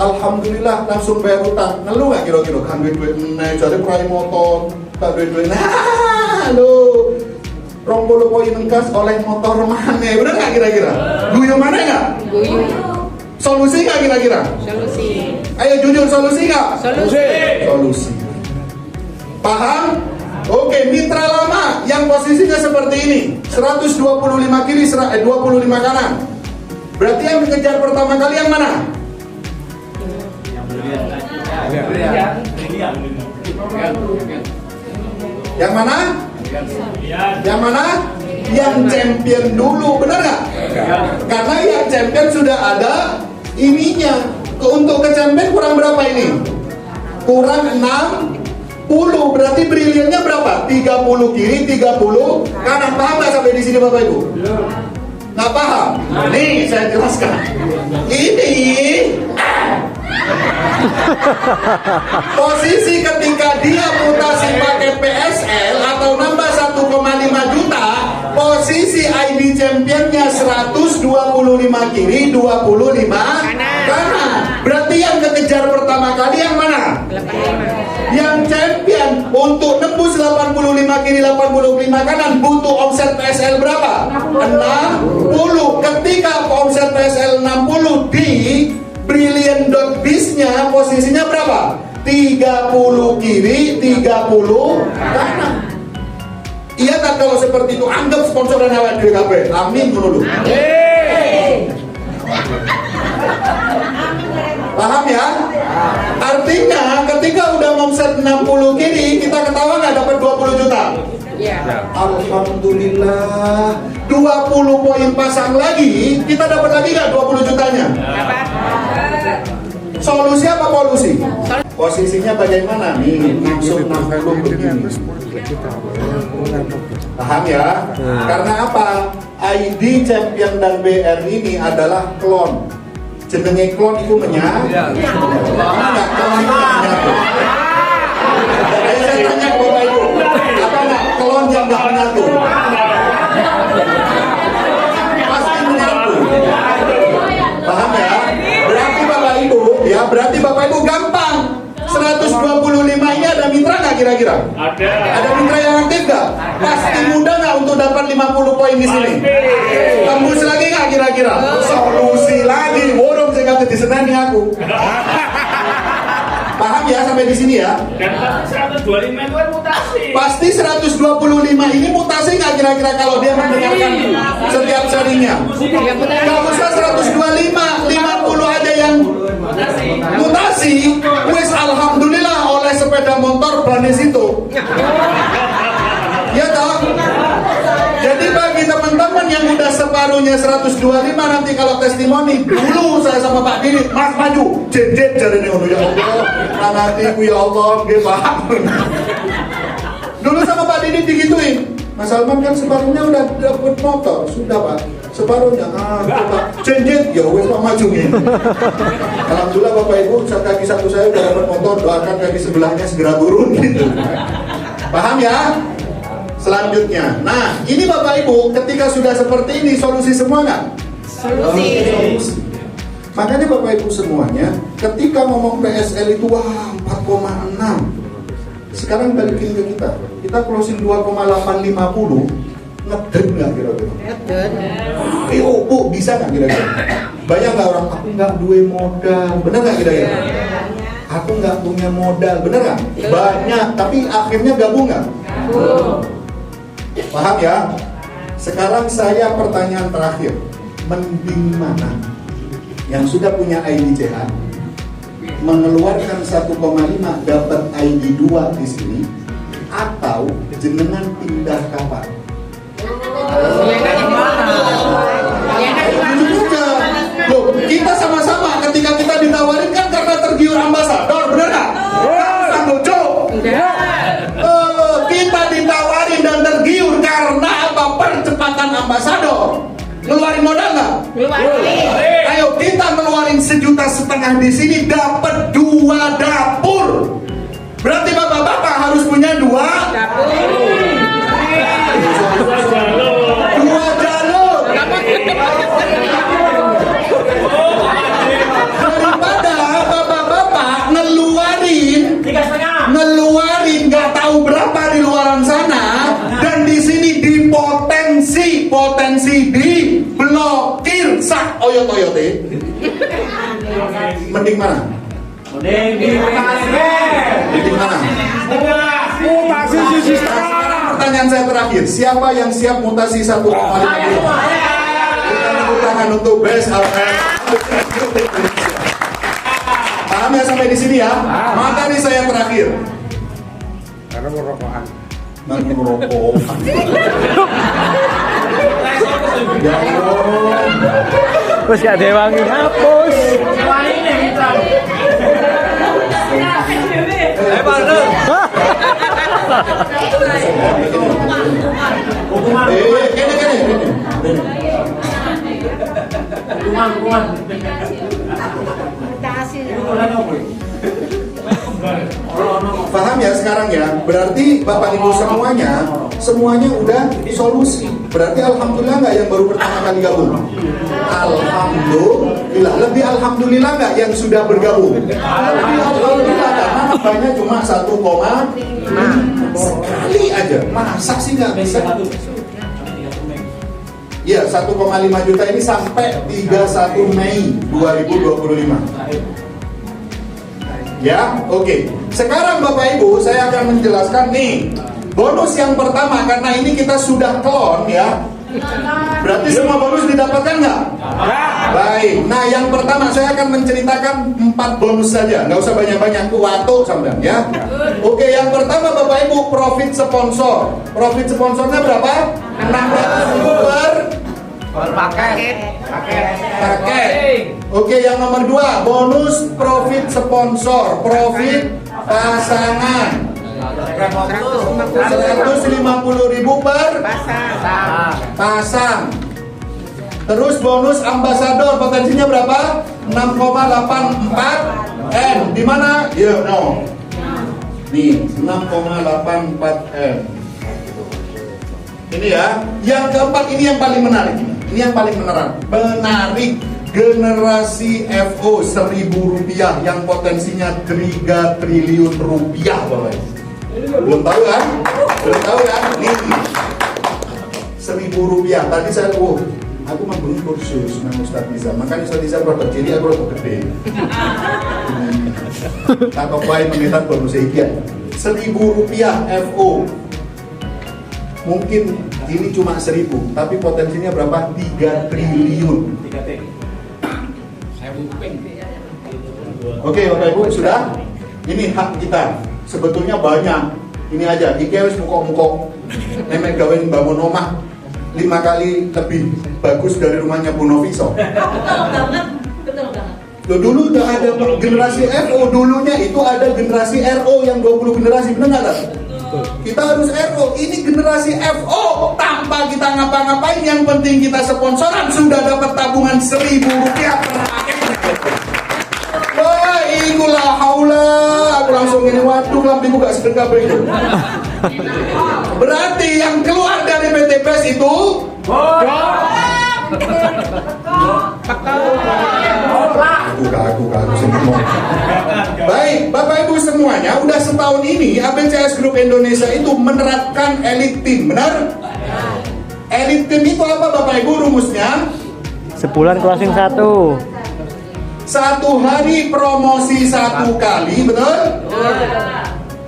Speaker 1: alhamdulillah langsung bayar utang. Ngeluh nggak kira-kira? Kan duit naik, jadi perai motor, tak duit. Nah, lo 20 poin engkas oleh motor mana? Benar nggak kira-kira? Guyu mana nggak?
Speaker 2: Guyu.
Speaker 1: Solusi nggak kira-kira?
Speaker 2: Solusi.
Speaker 1: Ayo jujur, solusi nggak?
Speaker 2: Solusi.
Speaker 1: Paham? Oke, mitra lama yang posisinya seperti ini, 125 kiri, 25 kanan. Berarti yang dikejar pertama kali yang mana? Yang mana? Yang mana? Yang champion dulu, benar nggak? Karena yang champion sudah ada ininya. Untuk ke champion kurang berapa ini? Kurang 60. Berarti brilliantnya berapa? 30 kiri, 30 kanan. Paham nggak sampai di sini Bapak Ibu? Nggak paham? Nih saya jelaskan. Ini posisi ketika dia mutasi pakai PSL atau nambah 1,5 juta, posisi ID championnya 125 kiri, 25 kanan. Berarti yang kekejar pertama kali yang mana?
Speaker 2: 85.
Speaker 1: Yang champion untuk nembus 85 kiri, 85 kanan butuh omset PSL berapa? 60. Ketika omset PSL 60 di Brilliant.biz-nya posisinya berapa? 30 kiri, 30 kanan. Iya tak kalau seperti itu anggap sponsoran awak DKP. Amin dulu. Paham ya? Artinya ketika udah omset 60 kiri, kita ketawa nggak dapat 20 juta?
Speaker 2: Iya.
Speaker 1: Alhamdulillah. 20 poin pasang lagi, kita dapat lagi nggak 20 jutanya?
Speaker 2: Dapat.
Speaker 1: Solusi apa polusi? Posisinya bagaimana nih? Langsung 60 begini. Paham ya? Karena apa? ID champion dan BR ini adalah klon. Jenenge klon itu menyatu. Enggak, klon itu menyatu. Jadi saya tanya ke Bapak Ibu, apa enggak klon yang enggak menyatu? Pasti menyatu. Paham ya? Berarti Bapak Ibu gampang. 125 ini ada mitra nggak kira-kira?
Speaker 3: Ada.
Speaker 1: Ada mitra yang aktif nggak? Pasti mudah nggak untuk dapat 50 poin di sini? Tembus lagi nggak kira-kira? Solusi lagi. Borong saya kata di senani aku. Paham ya sampai di sini ya?
Speaker 3: Dan pasti 125 itu kan mutasi.
Speaker 1: Pasti 125 ini mutasi nggak kira-kira kalau dia mendengarkan setiap serinya? Nggak usah 125, 50 aja yang mutasi. Wes alhamdulillah oleh sepeda motor banis itu. Ya toh? Jadi bagi teman-teman yang udah separuhnya 125 nanti kalau testimoni dulu saya sama Pak Dini, Mas maju, jejet jari ini ya Allah, nanti ya Allah, gak paham. Dulu sama Pak Dini digituin, Mas Salman kan separuhnya udah dapat motor, sudah Pak. Separuhnya, coba cenjet, ya wes Pak maju nih. Alhamdulillah Bapak Ibu, kaki satu saya udah dapat motor, doakan kaki sebelahnya segera turun gitu. Paham ya? Selanjutnya, nah ini Bapak Ibu, ketika sudah seperti ini, solusi semua nggak? Solusi. Makanya Bapak Ibu semuanya, ketika ngomong PSL itu, wah 4,6. Sekarang balikin ke kita closing 2,850, ngeden nggak kira-kira?
Speaker 2: Ngeden.
Speaker 1: Ayo Bu, bisa nggak kira-kira? Banyak nggak orang, aku nggak duwe modal, bener nggak kira-kira? Aku nggak punya modal, bener nggak? Banyak, tapi akhirnya gabung nggak? Paham ya? Sekarang saya pertanyaan terakhir, mending mana? Yang sudah punya IDCA mengeluarkan 1,5 dapat ID 2 di sini, atau jenengan pindah kapal? Loh, kita sama-sama ketika kita ditawarin kan karena tergiur ambasador, bener nggak? Kita ditawarin dan tergiur karena apa? Percepatan ambasador. Ngeluarin modal nggak? Ayo kita ngeluarin 1,5 juta di sini dapat 2 dapur. Berarti bapak-bapak harus punya 2 dapur. 2 jalur. Daripada bapak-bapak ngeluarin nggak tahu berapa di luaran sana, dan di sini potensi diblokir sak oyot-oyote. Mending mana? Mending mana?
Speaker 4: Mutasi sisi
Speaker 1: Pertanyaan saya terakhir, siapa yang siap mutasi 1,5 juta? Kita tepuk tangan untuk Best Alfred. Paham ya sampai di sini ya? Materi saya terakhir.
Speaker 4: Karena mau rokokan.
Speaker 1: Nanti merokok. Ya Allah.
Speaker 6: Terus gak dewangi hapus.
Speaker 1: Paham ya sekarang ya? Berarti Bapak Ibu semuanya udah solusi. Berarti alhamdulillah nggak yang baru pertama kali gabung? Alhamdulillah. Lebih alhamdulillah nggak yang sudah bergabung? Lebih alhamdulillah, karena nambahnya cuma 1,5 sekali aja. Masa sih nggak bisa? Ya, 1,5 juta ini sampai 31 Mei 2025. Ya, oke. Sekarang Bapak Ibu, saya akan menjelaskan nih bonus yang pertama, karena ini kita sudah klon ya. Berarti semua bonus didapatkan nggak? Baik. Nah, yang pertama saya akan menceritakan 4 bonus saja, nggak usah banyak-banyak, waktu sampean ya. Oke, yang pertama Bapak Ibu, profit sponsor. Profit sponsornya berapa? 600.000 per paket. Oke, yang nomor 2, bonus profit sponsor, profit pasangan. 150.000 per pasang. Terus bonus ambasador, potensinya berapa? 6,84 M. Di mana? Ya, no. Nih, 6,84 M. Ini ya. Yang keempat, ini yang paling menarik. Ini yang paling menarik. Generasi FO 1.000 rupiah yang potensinya 3 triliun rupiah, Bapak. Belum tahu kan? Nih, 1.000 rupiah. Tadi saya aku membeli kursus dengan Ustaz Iza. Makanya Ustaz Iza produk jadi aku produk gede. Atau baik mengikat bonus sekian. 1.000 rupiah FO. Mungkin ini cuma 1.000, tapi potensinya berapa? 3 triliun. Oke, Bapak Ibu, sudah? Ini hak kita. Sebetulnya banyak. Ini aja, wis mukok-mukok. Nemek gawain bangun rumah 5 kali lebih bagus dari rumahnya Bu Noviso.
Speaker 5: Betul banget.
Speaker 1: Dulu udah ada generasi FO, dulunya itu ada generasi RO yang 20 generasi, benar nggak? Kita harus RO. Ini generasi FO. Tanpa kita ngapa-ngapain, yang penting kita sponsoran sudah dapat tabungan Rp1.000 per paketnya. Wah, ikulah haula. Aku langsung ini, waduh, lampiku gak sedekah itu. Berarti yang keluar dari PT PES itu Aku semua. Baik, Bapak Ibu semuanya, udah setahun ini ABCS Group Indonesia itu menerapkan elite team, benar? Elite team itu apa Bapak Ibu rumusnya?
Speaker 6: Sebulan closing 1.
Speaker 1: Satu hari promosi 1 kali, betul?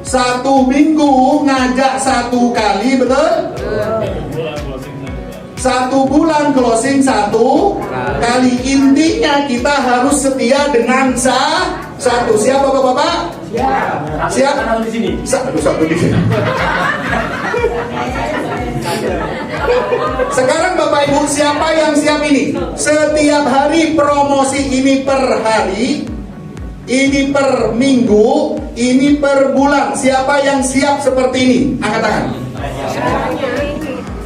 Speaker 1: Satu minggu ngajak 1 kali, betul? 1 bulan closing 1 kali. Intinya kita harus setia dengan satu. Siap Bapak-bapak? Siap?
Speaker 3: Satu di sini.
Speaker 1: Satu di sini. Sekarang Bapak Ibu, siapa yang siap ini? Setiap hari promosi ini per hari, ini per minggu, ini per bulan. Siapa yang siap seperti ini? Angkat tangan.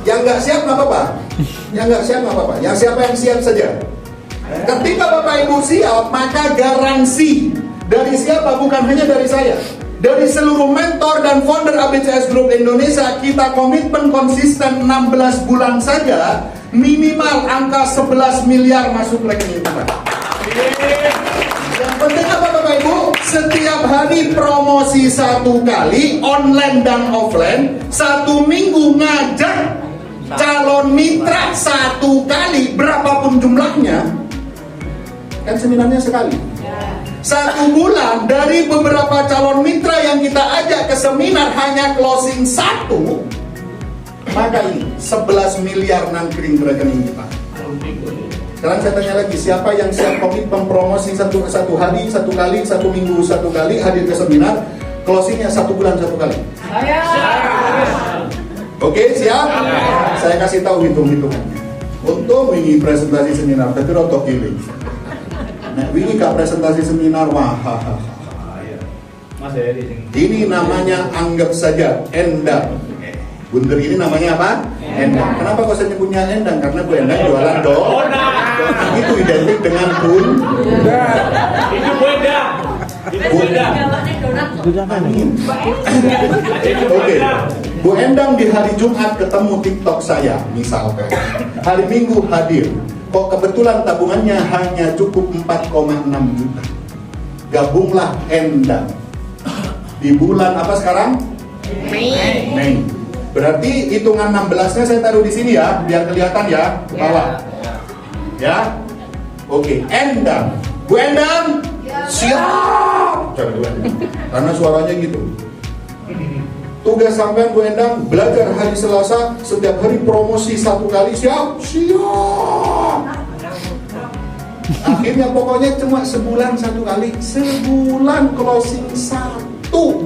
Speaker 1: Yang nggak siap nggak apa-apa. Yang nggak siap nggak apa-apa. Yang siapa yang siap saja. Ketika Bapak Ibu siap, maka garansi dari siapa? Bukan hanya dari saya, dari seluruh mentor dan founder ABCS Group Indonesia, kita komitmen konsisten 16 bulan saja, minimal angka 11 miliar masuk rekening kita. Yang penting apa Bapak Ibu? Setiap hari promosi 1 kali, online dan offline. 1 minggu ngajak calon mitra 1 kali, berapapun jumlahnya. Kan seminarnya sekali. 1 bulan dari beberapa calon mitra yang kita ajak ke seminar hanya closing 1, maka ini 11 miliar nangkring rekening kita. Sekarang saya tanya lagi, siapa yang siap komitmen promosi satu hari, 1 kali, 1 minggu 1 kali, hadir ke seminar, closingnya 1 bulan 1 kali? Oke, siap? Saya kasih tahu hitung-hitungannya. Untung ini presentasi seminar, tapi rotok healing. Nah, ini gak presentasi seminar, wah, ini namanya anggap saja endang. Bundar ini namanya apa? Endang. Kenapa kok saya nyebutnya endang? Karena Bu Endang jualan donat. Itu identik dengan bun.
Speaker 3: Itu beda. Itu beda.
Speaker 1: Amin. Oke. Bu Endang di hari Jumat ketemu TikTok saya, misalkan. Hari Minggu hadir. Kok kebetulan tabungannya hanya cukup 4,6 juta. Gabunglah Endang. Di bulan apa sekarang? Mei. Berarti hitungan 16-nya saya taruh di sini ya, biar kelihatan ya, ke bawah. Ya. Oke, Endang. Bu Endang, siap. Karena suaranya gitu. Tugas sampean Bu Endang, belajar hari Selasa, setiap hari promosi 1 kali, siap. Akhirnya pokoknya cuma sebulan 1 kali, sebulan closing 1.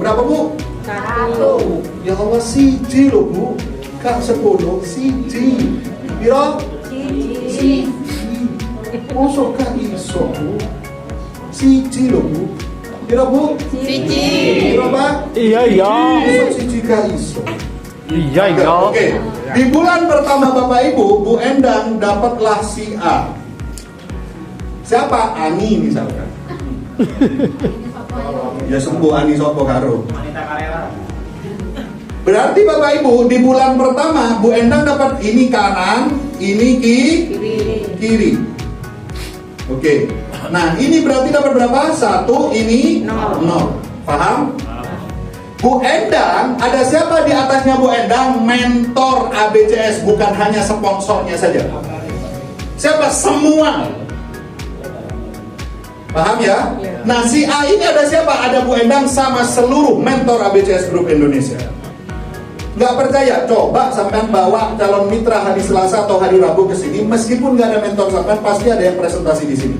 Speaker 1: Berapa Bu? 1. Ya Allah, siji loh Bu. Kak 10, siji. Piro? Siji. Mosok kak iso Bu? Siji loh Bu. Piro Bu?
Speaker 2: Siji.
Speaker 1: Piro Pak?
Speaker 6: Iya.
Speaker 1: Mosok siji kak iso.
Speaker 6: Iya.
Speaker 1: Oke. Di bulan pertama Bapak Ibu, Bu Endang dapatlah si A. Siapa? Ani misalkan. Ya sembuh Ani sopo karo. Berarti Bapak Ibu di bulan pertama Bu Endang dapat ini kanan, ini kiri. Oke. Nah, ini berarti dapat berapa? 1, ini 0. Paham? Bu Endang, ada siapa di atasnya Bu Endang? Mentor ABCS, bukan hanya sponsornya saja. Siapa? Semua. Paham ya? Nah, si A ini ada siapa? Ada Bu Endang sama seluruh mentor ABCS Group Indonesia. Nggak percaya? Coba sampean bawa calon mitra hari Selasa atau hari Rabu ke sini, meskipun nggak ada mentor sampean, pasti ada yang presentasi di sini.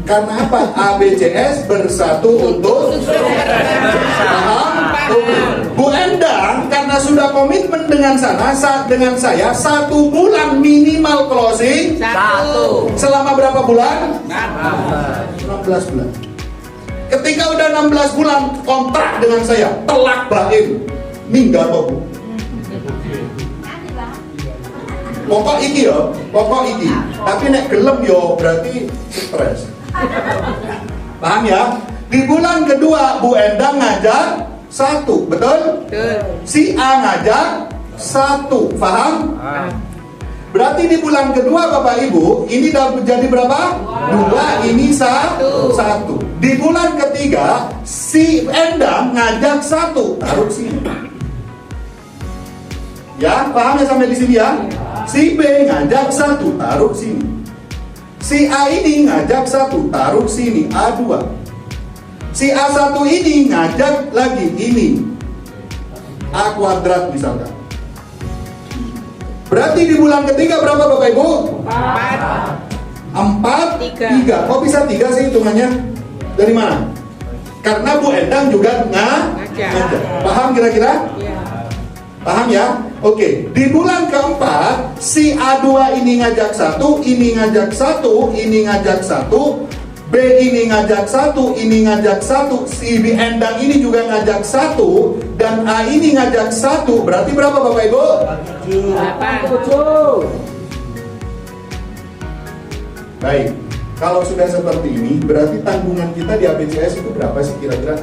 Speaker 1: Karena apa? ABCS bersatu untuk paham? Bu Endang karena sudah komitmen dengan dengan saya 1 bulan minimal closing 1. Selama berapa bulan? 16 bulan. Ketika udah 16 bulan kontrak dengan saya, telak bain, minggat kok Bu. Pokok iki yo, pokok iki. Tapi nek gelem yo berarti stres. Paham ya? Di bulan kedua Bu Endang ngajak 1, betul?
Speaker 2: Betul.
Speaker 1: Si A ngajak 1, paham? Berarti di bulan kedua Bapak Ibu, ini dapat jadi berapa? 2, ini 1. Di bulan ketiga, si Endang ngajak 1, taruh sini. Ya, paham ya sampai di sini ya? Si B ngajak 1, taruh sini. Si A ini ngajak 1, taruh sini, A2. Si A1 ini ngajak lagi ini, A kuadrat misalkan. Berarti di bulan ketiga berapa Bapak Ibu? 4, 3. Kok bisa 3 sih hitungannya? Dari mana? Karena Bu Endang juga ngajak. Paham kira-kira?
Speaker 2: Iya.
Speaker 1: Paham ya? Oke, di bulan keempat si A2 ini ngajak 1, ini ngajak 1, ini ngajak 1, B ini ngajak 1, ini ngajak 1, si B Endang ini juga ngajak 1, dan A ini ngajak 1. Berarti berapa Bapak Ibu?
Speaker 2: 8.
Speaker 1: Baik, kalau sudah seperti ini, berarti tanggungan kita di ABCS itu berapa sih kira-kira?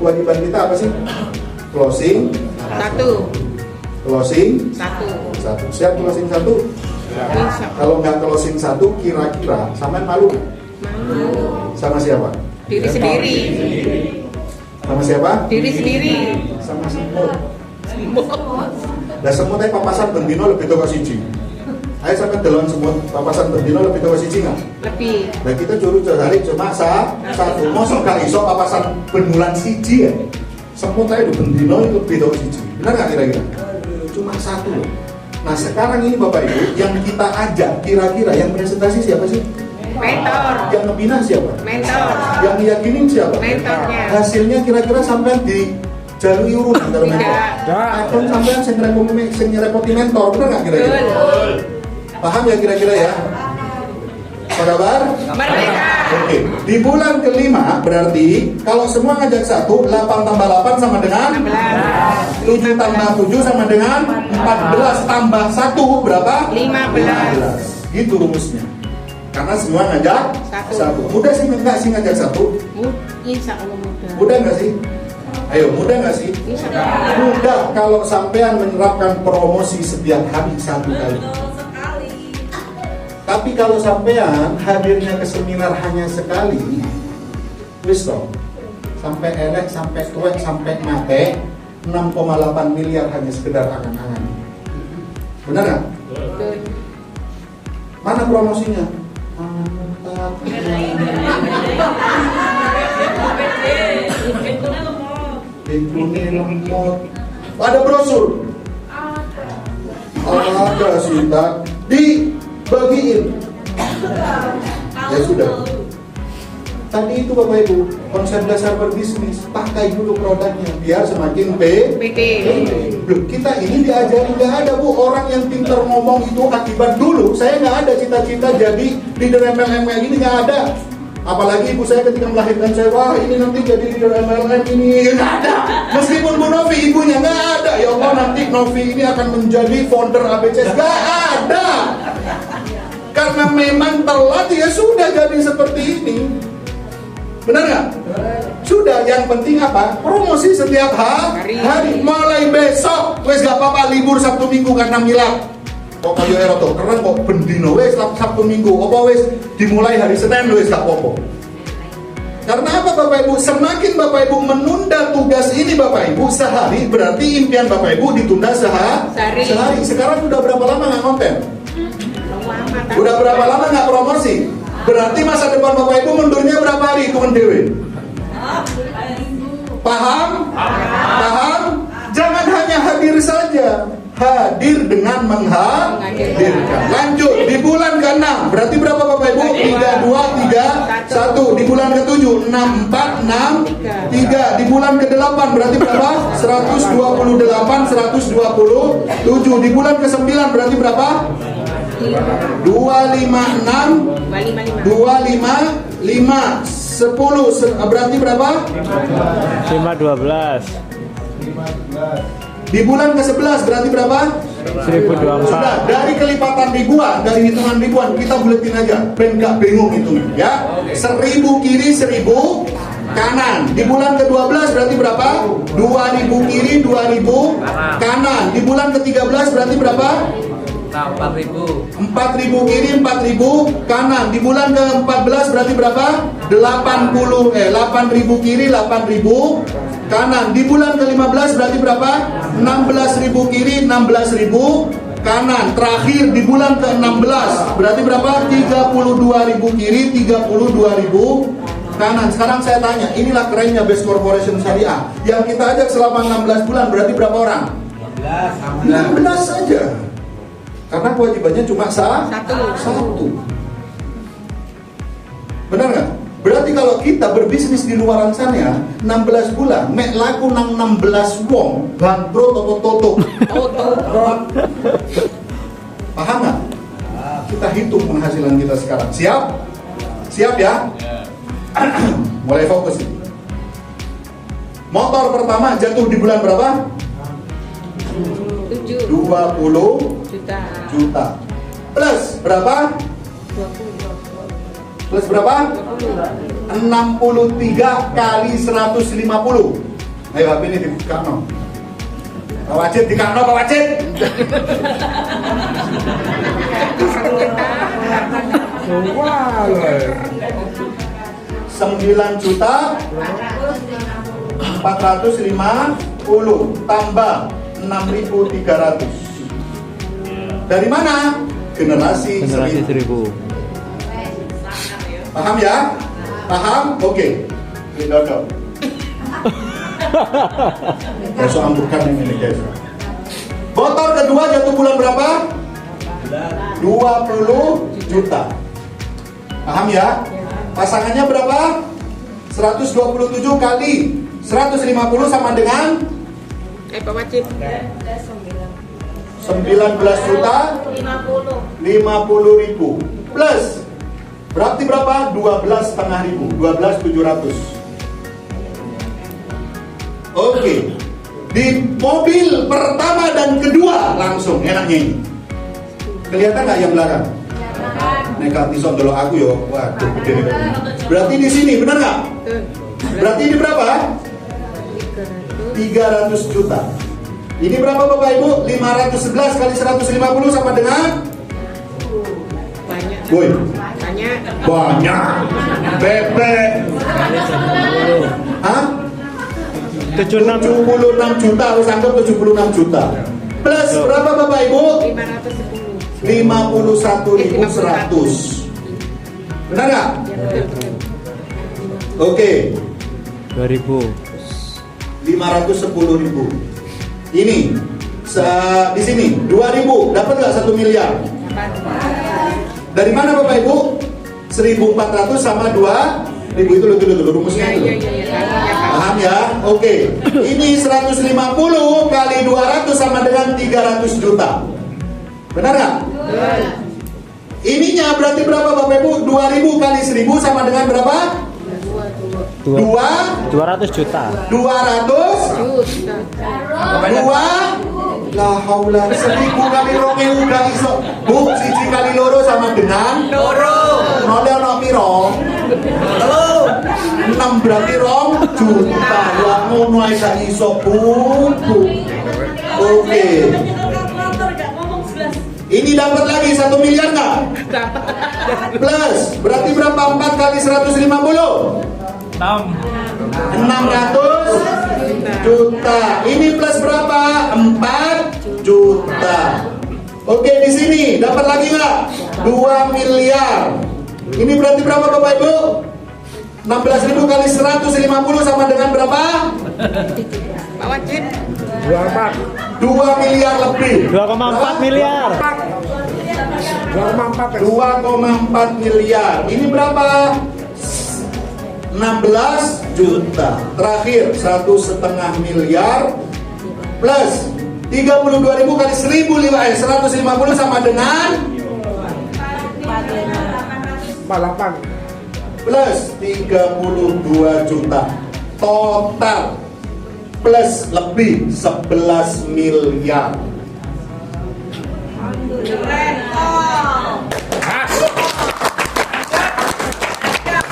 Speaker 1: Kewajiban kita apa sih? Closing
Speaker 2: 1.
Speaker 1: Closing
Speaker 2: 1.
Speaker 1: Siap closing 1?
Speaker 2: Bisa.
Speaker 1: Kalau nggak closing 1, kira-kira sampean malu nggak? Sama siapa?
Speaker 2: Diri sendiri.
Speaker 1: Sama siapa?
Speaker 2: Diri sendiri.
Speaker 1: Sama semut. Lah semut ae papasan bendino lebih toko siji. Ayo sampai delon semut papasan bendino lebih toko siji nggak?
Speaker 2: Lebih.
Speaker 1: Nah kita juru cari cuma satu. Mosok gak iso papasan bendulan siji ya? Semut aja bendino lebih toko siji. Benar nggak kira-kira? Cuma 1 loh. Nah sekarang ini Bapak Ibu yang kita ajak kira-kira yang presentasi siapa sih?
Speaker 2: Mentor.
Speaker 1: Yang ngebina siapa?
Speaker 2: Mentor.
Speaker 1: Yang meyakinin siapa?
Speaker 2: Mentornya.
Speaker 1: Hasilnya kira-kira sampai di jalur urunan dari mentor.
Speaker 2: Tidak.
Speaker 1: Akun sampai sing ngerepoti mentor, benar nggak kira-kira?
Speaker 2: Betul.
Speaker 1: Paham ya kira-kira ya? Apa kabar?
Speaker 2: Merdeka.
Speaker 1: Oke, di bulan kelima berarti kalau semua ngajak 1, 8 tambah 8 sama dengan 7 tambah 7 sama dengan 14 tambah 1 berapa?
Speaker 2: 15.
Speaker 1: Gitu rumusnya. Karena semua ngajak 1.
Speaker 2: 1.
Speaker 1: Mudah sih enggak sih ngajak 1?
Speaker 2: Insya Allah mudah.
Speaker 1: Mudah nggak sih? Ayo, mudah nggak sih?
Speaker 2: Insya Allah.
Speaker 1: Mudah kalau sampean menerapkan promosi setiap hari 1 kali. Tapi kalau sampean hadirnya ke seminar hanya sekali, wis toh, sampai elek, sampai tuwek, sampai mate, 6,8 miliar hanya sekedar angan-angan. Benar nggak?
Speaker 2: Betul.
Speaker 1: Mana promosinya? Bengkune lemot. Ada brosur? Ada sih, tak dibagiin. Ya sudah. Tadi itu Bapak Ibu, konsep dasar berbisnis, pakai dulu produknya biar semakin
Speaker 2: PT.
Speaker 1: Loh, kita ini diajari nggak ada Bu, orang yang pintar ngomong itu akibat dulu. Saya nggak ada cita-cita jadi leader MLM ini, nggak ada. Apalagi ibu saya ketika melahirkan saya, wah ini nanti jadi leader MLM ini, nggak ada. Meskipun Bu Novi ibunya nggak ada, ya Allah nanti Novi ini akan menjadi founder ABCS, nggak ada. Karena memang telat ya sudah jadi seperti ini. Benar nggak? Sudah, yang penting apa? Promosi setiap hari. Mulai besok, wes gak apa-apa libur Sabtu Minggu karena milad. Kok kayu eroto keren kok bendino wes Sabtu Minggu. Apa wes dimulai hari Senin wes gak apa-apa. Karena apa Bapak Ibu? Semakin Bapak Ibu menunda tugas ini Bapak Ibu sehari, berarti impian Bapak Ibu ditunda sehari. Sekarang udah berapa lama nggak konten? Udah berapa lama nggak promosi? Berarti masa depan Bapak Ibu mundurnya berapa hari? Itu mendewe. Paham? Paham? Jangan hanya hadir saja, hadir dengan menghadirkan. Lanjut di bulan ke-6 berarti berapa Bapak Ibu? 3, 2, 3, 1. Di bulan ke-7 6, 4, 6, 3. Di bulan ke-8 berarti berapa? 128, 127. Di bulan ke-9 berarti berapa? 256, 255, 9, berarti berapa?
Speaker 6: 512.
Speaker 1: Di bulan ke-11 berarti berapa?
Speaker 6: 1024.
Speaker 1: Sudah, dari kelipatan ribuan, dari hitungan ribuan, kita buletin aja, ben gak bingung hitungnya ya. 1000 kiri, 1000 kanan. Di bulan ke-12 berarti berapa? 2000 kiri, 2000 kanan. Di bulan ke-13 berarti berapa? 4000 kiri, 4000 kanan. Di bulan ke-14 berarti berapa? 8000 kiri, 8000 kanan. Di bulan ke-15 berarti berapa? 16.000 kiri, 16.000 kanan. Terakhir di bulan ke-16 berarti berapa? 32.000 kiri, 32.000 kanan. Sekarang saya tanya, inilah kerennya Best Corporation Syariah. Yang kita ajak selama 16 bulan berarti berapa orang? 16 saja. Karena kewajibannya cuma satu. Benar nggak? Berarti kalau kita berbisnis di luaran sana 16 bulan, mek laku nang 16 wong, bangkrut atau tutup. Paham nggak? Kita hitung penghasilan kita sekarang. Siap? Siap ya? Mulai fokus. Motor pertama jatuh di bulan berapa?
Speaker 2: 7
Speaker 1: 20 juta. Plus berapa?
Speaker 2: 20.
Speaker 1: Plus berapa? 63 kali 150. Ayo HP ini dikano. Pak Wajid dikano, Pak Wajid.
Speaker 4: Wah,
Speaker 1: 9 juta 450 tambah 6.300. Dari mana? Generasi 1000. Paham ya? Paham? Oke. Dodok. Besok ambukan ini guys. Motor kedua jatuh bulan berapa? 20 juta. Paham ya? Pasangannya berapa? 127 kali 150 sama dengan
Speaker 2: Pak Wajib.
Speaker 1: 19 juta 50.000 plus berarti berapa? 12.500, 12.700. Oke. Di mobil pertama dan kedua langsung enaknya ini. Kelihatan nggak yang belakang? Negatison dulu aku yo. Waduh, gede nih. Berarti di sini benar nggak? Berarti ini berapa? 300 juta. Ini berapa Bapak Ibu? 511 kali 150 sama dengan?
Speaker 2: Banyak.
Speaker 1: Woi.
Speaker 2: Banyak.
Speaker 1: Bebek. Hah? 76 juta, harus anggap 76 juta. Plus berapa Bapak Ibu? 51.100. Benar nggak? Oke.
Speaker 6: 2000.
Speaker 1: 510.000. Ini di sini 2.000 dapat nggak 1 miliar? Dari mana Bapak Ibu? 1.400 sama 2.000 itu rumusnya itu. Paham ya? Oke. Ini 150 kali 200 sama dengan 300 juta. Benar nggak? Ininya berarti berapa Bapak Ibu? 2.000 kali 1.000 sama dengan berapa?
Speaker 6: 200 juta.
Speaker 1: 200 la haula 1.000 kali 2.000 gak iso. Bu, 1 kali loro sama dengan nolnya no piro? 6 berarti 2 juta. Ya ngono ae gak iso, Bu. Oke. Ini dapat lagi 1 miliar nggak? Plus berarti berapa? 4 kali 150? 600 juta. Ini plus berapa? 4 juta. Oke, di sini dapat lagi nggak? 2 miliar. Ini berarti berapa Bapak Ibu? 16.000 kali 150 sama dengan berapa?
Speaker 2: Pak Wajib.
Speaker 1: 2 miliar lebih.
Speaker 6: 2,4 miliar.
Speaker 1: 2,4 miliar. Ini berapa? 16 juta. Terakhir 1,5 miliar plus 32.000 kali 150 sama dengan
Speaker 4: 48.
Speaker 1: plus 32 juta. Total plus lebih 11 miliar.
Speaker 5: Keren. Oh.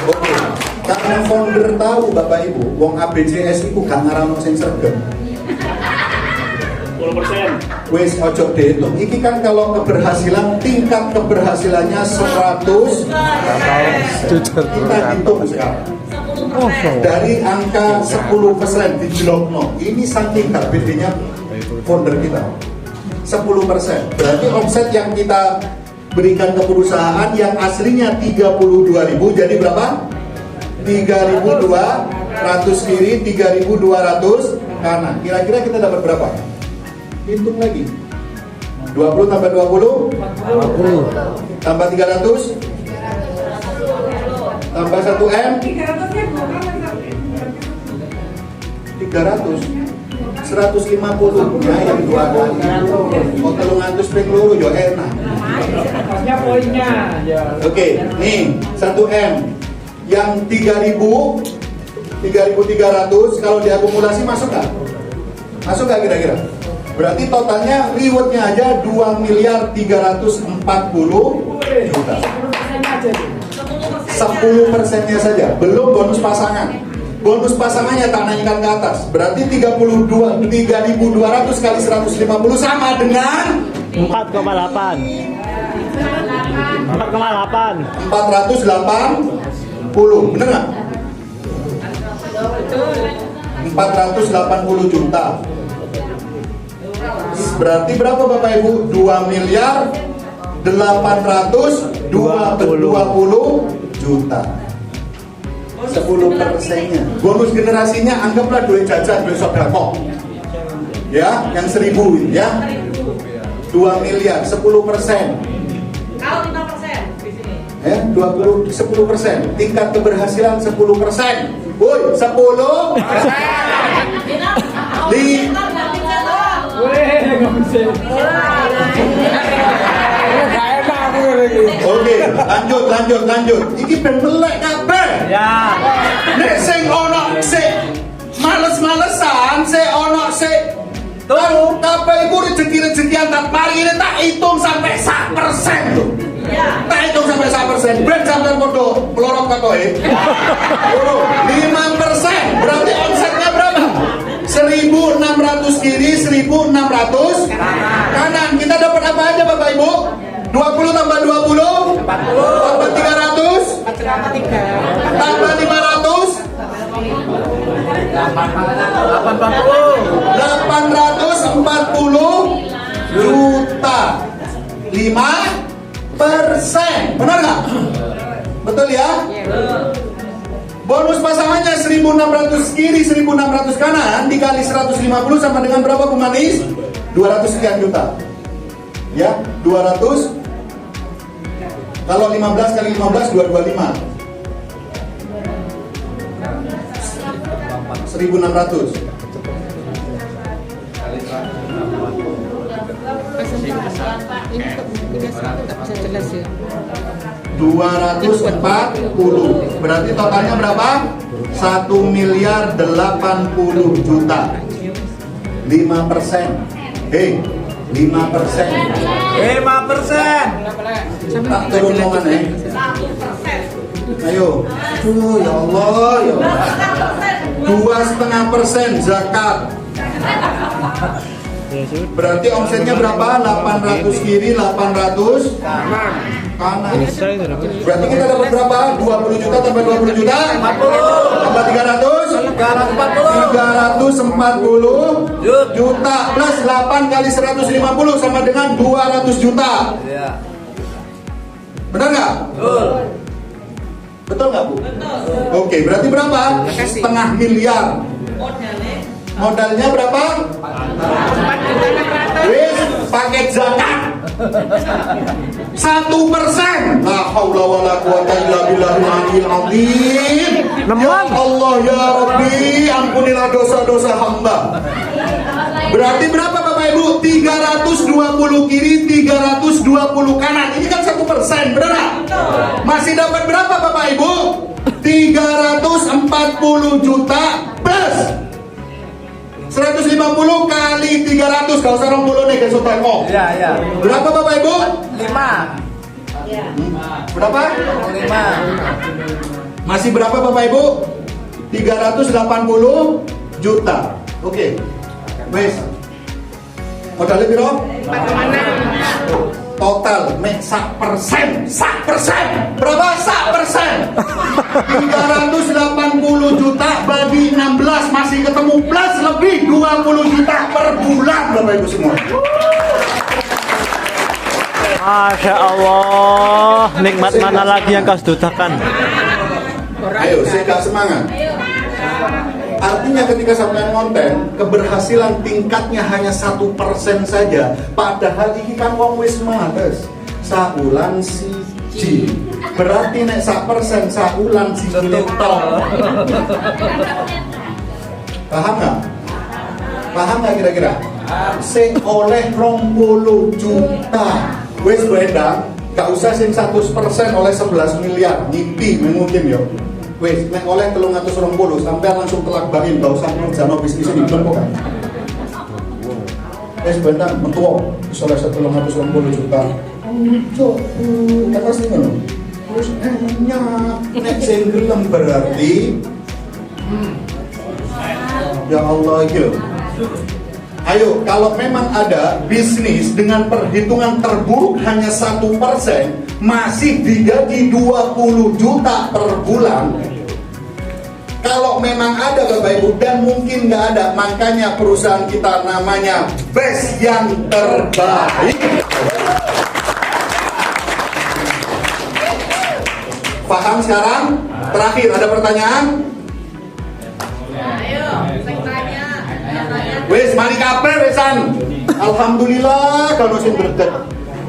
Speaker 1: Oke, karena founder tahu Bapak Ibu, wong ABCS itu gak ngarano sing sregep.
Speaker 3: 10%.
Speaker 1: Wes ojo dihitung. Iki kan kalau keberhasilan, tingkat keberhasilannya 100.
Speaker 6: Jujur
Speaker 1: Kita hitung sekarang.
Speaker 6: Oh,
Speaker 1: Dari angka 10% di Jelokno, ini saking gak bedanya founder kita 10%. Berarti omset yang kita berikan ke perusahaan yang aslinya 32.000 jadi berapa? 3.200 kiri, 3.200 kanan. Kira-kira kita dapat berapa? Hitung lagi. 20 tambah 20 tambah 300 tambah 1M 300 150 ya yang 2 kali. Mau telu ngantus ping loro yo enak.
Speaker 4: Masnya poinnya ya.
Speaker 1: Oke, nih 1M yang 3.300 kalau diakumulasi masuk nggak? Masuk nggak kira-kira? Berarti totalnya rewardnya aja 2.340 juta. 10%-nya saja, belum bonus pasangan. Bonus pasangannya tak naikkan ke atas. Berarti 3.200 kali 150 sama dengan
Speaker 6: 4,8. 4,8.
Speaker 1: 480. Bener nggak? 480 juta. Berarti berapa Bapak Ibu? 2.820 juta. 10%-nya. Bonus generasinya anggaplah duit jajan, duit sodako. Ya, yang 1.000 ya. 2 miliar, 10%.
Speaker 5: Kalau 5% di sini.
Speaker 1: Ya, 10%. Tingkat keberhasilan 10%. Woi, 10%.
Speaker 4: Weh, nggak bisa. Nggak enak aku lagi.
Speaker 1: Oke, lanjut. Iki ben melek kabeh.
Speaker 6: Ya.
Speaker 1: Nek sing ono sik males-malesan, sik ono sik tuh kabeh iku rezeki-rezeki antar mari ini tak hitung sampai 1% lho.
Speaker 5: Iya.
Speaker 1: Tak hitung sampai 1%. Ben sampean podo pelorot katoke. 5%. Berarti omsetnya berapa? 1.600 kiri, 1.600 kanan. Kita dapat apa aja Bapak Ibu? 20 tambah 20 tambah 300 tambah 500 840 juta. 5%. Benar nggak? Betul ya? Bonus pasangannya 1.600 kiri, 1.600 kanan dikali 150 sama dengan berapa Bu Manis? 200 sekian juta. Ya, 200. Kalau 15 kali 15 225. 1.600.
Speaker 2: Nggak bisa jelas ya.
Speaker 1: 240. Berarti totalnya berapa? 1.080 juta. 5%. Hei, 5%.
Speaker 3: 5%.
Speaker 1: Tak turun mau mana?
Speaker 5: 1%.
Speaker 1: Ayo. Ya Allah, ya Allah. 2,5% zakat. Berarti omsetnya berapa? 800 kiri, 800 kanan. Berarti kita dapat berapa? 20 juta tambah 20 juta? 40. Tambah 300? 340 juta plus 8 kali 150 sama dengan 200 juta. Benar nggak? Betul nggak Bu?
Speaker 5: Betul.
Speaker 1: Oke, berarti berapa?
Speaker 2: Makasih.
Speaker 1: Setengah miliar.
Speaker 5: Modalnya.
Speaker 1: Modalnya berapa?
Speaker 2: 4.600.
Speaker 1: Wis paket zakat 1%. La haula wala quwata illa billahil aliyil azim. Ya Allah ya Rabbi, ampunilah dosa-dosa hamba. Berarti berapa Bapak Ibu? 320 kiri, 320 kanan. Ini kan 1%, benar nggak? Masih dapat berapa Bapak Ibu? juta plus 150 kali 300 kalau sekarang 20 nih guys, tengok.
Speaker 3: Iya, iya.
Speaker 1: Berapa Bapak Ibu?
Speaker 3: 5.
Speaker 1: Berapa?
Speaker 3: 5.
Speaker 1: Masih berapa Bapak Ibu? 380 juta. Oke. Wes. Modalnya piro?
Speaker 5: 4,6.
Speaker 1: Total mek sak persen. Berapa sak persen? 380 juta bagi 16 masih ketemu plus lebih 20 juta per bulan Bapak Ibu semua.
Speaker 6: Masya Allah. Nikmat mana lagi yang kau dudakan?
Speaker 1: Ayo, saya semangat. Artinya ketika sampai konten, keberhasilan tingkatnya hanya 1% saja. Padahal ini kan wong wis mates. Saulan siji. Berarti nek 1% saulan siji tok. Paham nggak? Paham nggak kira-kira? Sing oleh 20 juta. Wis benda, gak usah sing 100% oleh 11 miliar. Ngimpi mungkin yo. Wes, nek oleh 320 sampai langsung telak bahin, gak usah ngerjano bisnis ini, bener kok kan? Sebentar, mentua, misalnya 320 juta. Kata sih ngono. Terus nek sing gelem berarti ya Allah gitu. Ayo, kalau memang ada bisnis dengan perhitungan terburuk hanya 1%, masih digaji 20 juta per bulan. Kalau memang ada Bapak Ibu, dan mungkin nggak ada, makanya perusahaan kita namanya best yang terbaik. Paham sekarang? Terakhir, ada pertanyaan?
Speaker 5: Ayo, saya tanya.
Speaker 1: Wes, mari kape wesan. Alhamdulillah kalau sing berdet,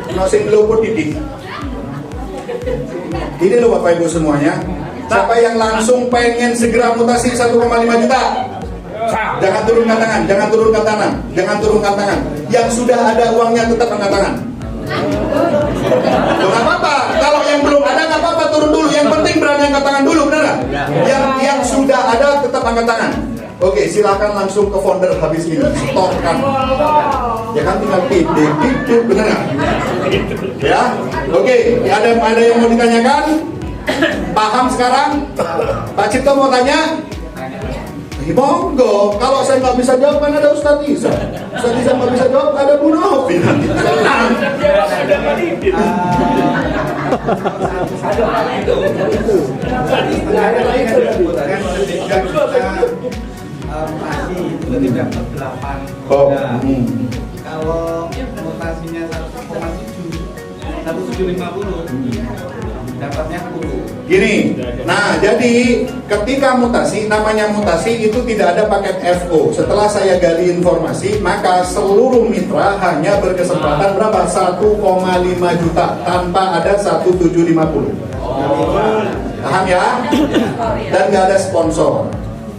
Speaker 1: kalau sing luput didik. Ini loh Bapak Ibu semuanya. Siapa yang langsung pengen segera mutasi 1,5 juta? Jangan turunkan tangan, jangan turunkan tangan, jangan turunkan tangan. Yang sudah ada uangnya tetap angkat tangan. Tuh, nggak apa-apa. Kalau yang belum ada nggak apa-apa, turun dulu. Yang penting berani angkat tangan dulu, benar nggak? Yang sudah ada tetap angkat tangan. Oke, silakan langsung ke founder habis ini. Stopkan. Ya kan tinggal gitu, benar nggak? Ya, oke. Ada yang mau ditanyakan? Paham sekarang? Pak Cipto mau tanya? Monggo. Kalau saya nggak bisa jawab kan ada Ustadz Iza. Ustadz Iza nggak bisa jawab ada Bu Novi. Tenang.
Speaker 3: Masih itu tidak ke 8. Kalau mutasinya 1,7 dapatnya 10.
Speaker 1: Gini, nah jadi ketika mutasi, namanya mutasi itu tidak ada paket FO. Setelah saya gali informasi, maka seluruh mitra hanya berkesempatan berapa? 1,5 juta tanpa ada 1750. Paham ya? Dan nggak ada sponsor.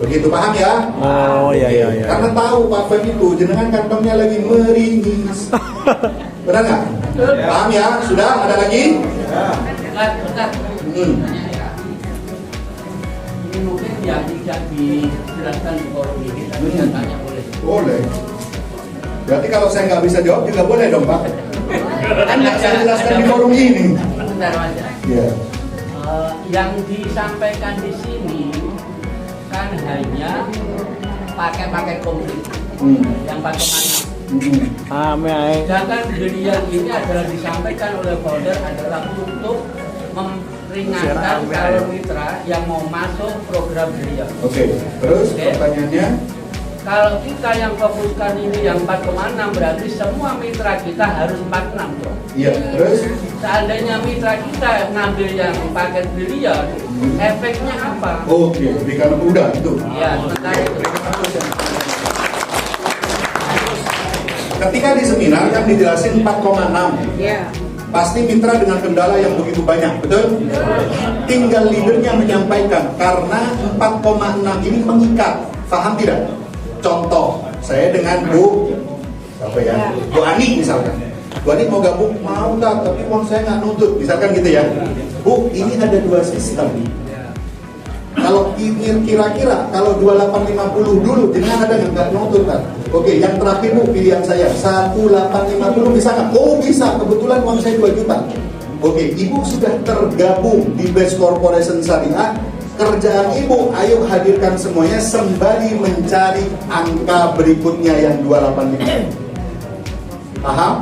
Speaker 1: Begitu, paham ya?
Speaker 6: Oh iya iya iya.
Speaker 1: Karena tahu Pak Feb itu jenengan kantongnya lagi meringis. Benar nggak? Paham ya? Sudah? Ada lagi?
Speaker 5: Bentar. Ini mungkin yang tidak dijelaskan di forum ini, tapi saya tanya boleh.
Speaker 1: Boleh. Berarti kalau saya nggak bisa jawab juga boleh dong Pak? Kan nggak saya jelaskan di forum ini.
Speaker 5: Bentar aja.
Speaker 1: Iya.
Speaker 5: Yang disampaikan di sini kan hanya pakai komplit yang 4,6.
Speaker 6: Amin.
Speaker 5: Sedangkan beliau ini adalah disampaikan oleh founder adalah untuk meringankan calon mitra yang mau masuk program beliau.
Speaker 1: Oke. Terus pertanyaannya?
Speaker 5: Kalau kita yang fokuskan ini yang 4,6 berarti semua mitra kita harus 46 dong.
Speaker 1: Iya. Terus?
Speaker 5: Seandainya mitra kita ngambil yang paket beliau, efeknya apa?
Speaker 1: Oke. Berikan udah itu.
Speaker 5: Iya, sebentar itu.
Speaker 1: Ketika di seminar kan dijelasin 4,6.
Speaker 2: Ya.
Speaker 1: Pasti mitra dengan kendala yang begitu banyak, betul? Tinggal leadernya menyampaikan karena 4,6 ini mengikat. Paham tidak? Contoh, saya dengan Bu apa ya? Bu Ani misalkan. Bu Ani mau gabung, mau nggak? Tapi uang saya nggak nuntut, misalkan gitu ya. Bu, ini ada 2 sistem. Kalau kira-kira kalau 2850 dulu, jenengan ada nggak nuntut kan? Oke, yang terakhir Bu, pilihan saya 1850 bisa nggak? Oh bisa, kebetulan uang saya 2 juta. Oke, Ibu sudah tergabung di Best Corporation Syariah. Kerjaan Ibu, ayo hadirkan semuanya sembari mencari angka berikutnya yang 285. Paham?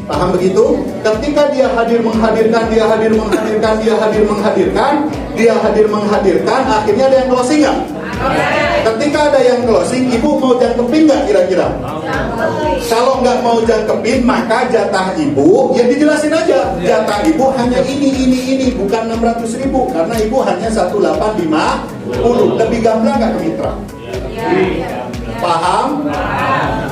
Speaker 1: Paham begitu? Ketika dia hadir menghadirkan, dia hadir menghadirkan, dia hadir menghadirkan, dia hadir menghadirkan, akhirnya ada yang closing nggak? Ketika ada yang closing, Ibu mau jangkepin nggak kira-kira? Kalau nggak mau jangkepin, maka jatah Ibu, ya dijelasin aja. Jatah Ibu hanya ini, bukan 600.000, karena Ibu hanya 1850. Lebih gamblang nggak ke mitra? Paham?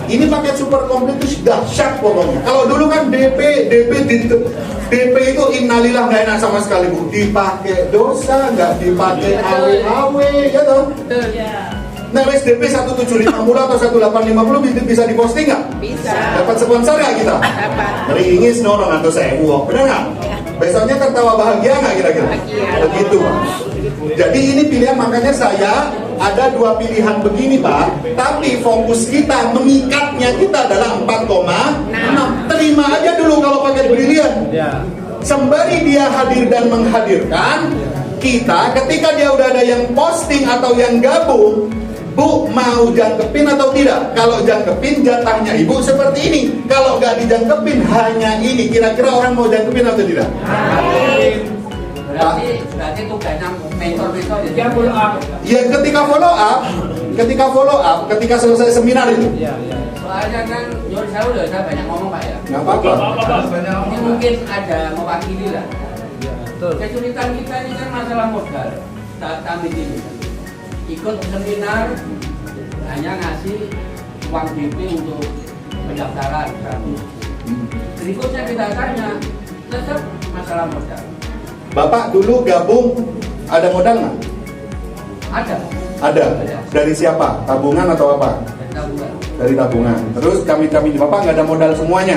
Speaker 1: Ini paket super komplit itu dahsyat pokoknya. Kalau dulu kan DP itu innalillah nggak enak sama sekali Bu. Dipakai dosa, nggak dipakai awe-awe, ya toh? Nah, DP 175 murah atau 1850 bisa diposting nggak?
Speaker 2: Bisa.
Speaker 1: Dapat sponsor nggak kita?
Speaker 2: Dapat.
Speaker 1: Ringis norong atau sewu, benar nggak? Besoknya tertawa bahagia nggak kira-kira? Begitu Pak. Jadi ini pilihan, makanya saya ada 2 pilihan begini Pak. Tapi fokus kita mengikatnya kita adalah 4,6. Terima aja dulu kalau pakai brilian. Sembari dia hadir dan menghadirkan, kita ketika dia udah ada yang posting atau yang gabung, Bu mau jangkepin atau tidak? Kalau jangkepin jatahnya Ibu seperti ini. Kalau nggak dijangkepin hanya ini. Kira-kira orang mau jangkepin atau tidak?
Speaker 5: Berarti tugasnya mentor-mentor ya.
Speaker 4: Dia follow up.
Speaker 1: Ya ketika follow up, ketika selesai seminar itu.
Speaker 5: Soalnya kan menurut saya udah banyak ngomong Pak ya.
Speaker 1: Nggak apa-apa.
Speaker 5: Ini mungkin ada mewakili lah. Kesulitan kita ini kan masalah modal. Kami ini ikut seminar hanya ngasih uang DP untuk pendaftaran. Berikutnya kita tanya, tetap masalah modal.
Speaker 1: Bapak dulu gabung ada modal nggak?
Speaker 5: Ada.
Speaker 1: Ada. Dari siapa? Tabungan atau apa?
Speaker 5: Tabungan.
Speaker 1: Dari tabungan. Terus kami Bapak nggak ada modal semuanya.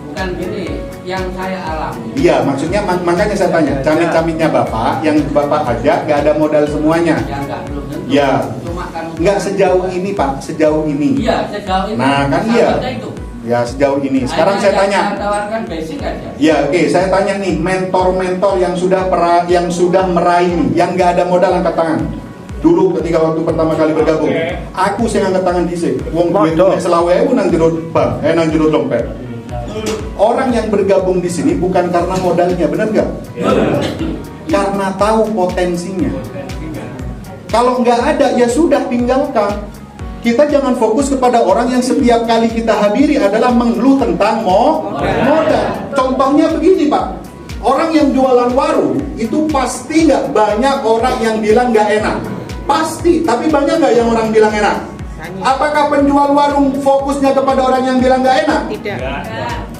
Speaker 5: Bukan gini, yang saya alami.
Speaker 1: Iya, maksudnya makanya saya tanya, camit-camitnya Bapak yang Bapak ajak nggak ada modal semuanya.
Speaker 5: Yang nggak belum tentu.
Speaker 1: Ya.
Speaker 5: Cuma kan
Speaker 1: Nggak sejauh ini Pak, sejauh ini.
Speaker 5: Iya, sejauh ini.
Speaker 1: Nah, kan iya.
Speaker 5: Itu.
Speaker 1: Ya sejauh ini. Sekarang
Speaker 5: Hanya
Speaker 1: saya
Speaker 5: yang
Speaker 1: tanya.
Speaker 5: Saya tawarkan basic aja.
Speaker 1: Ya oke, saya tanya nih, mentor-mentor yang sudah meraih, yang nggak ada modal angkat tangan. Dulu ketika waktu pertama kali bergabung, aku sih angkat tangan dhisik. Wong duwe selawe aku nang jero bank, nang jero dompet. Orang yang bergabung di sini bukan karena modalnya, benar nggak? Karena tahu potensinya. Kalau nggak ada, ya sudah tinggalkan. Kita jangan fokus kepada orang yang setiap kali kita hadiri adalah mengeluh tentang modal. Contohnya begini Pak, orang yang jualan warung itu pasti nggak banyak orang yang bilang nggak enak. Pasti, tapi banyak nggak yang orang bilang enak? Apakah penjual warung fokusnya kepada orang yang bilang nggak enak?
Speaker 2: Tidak.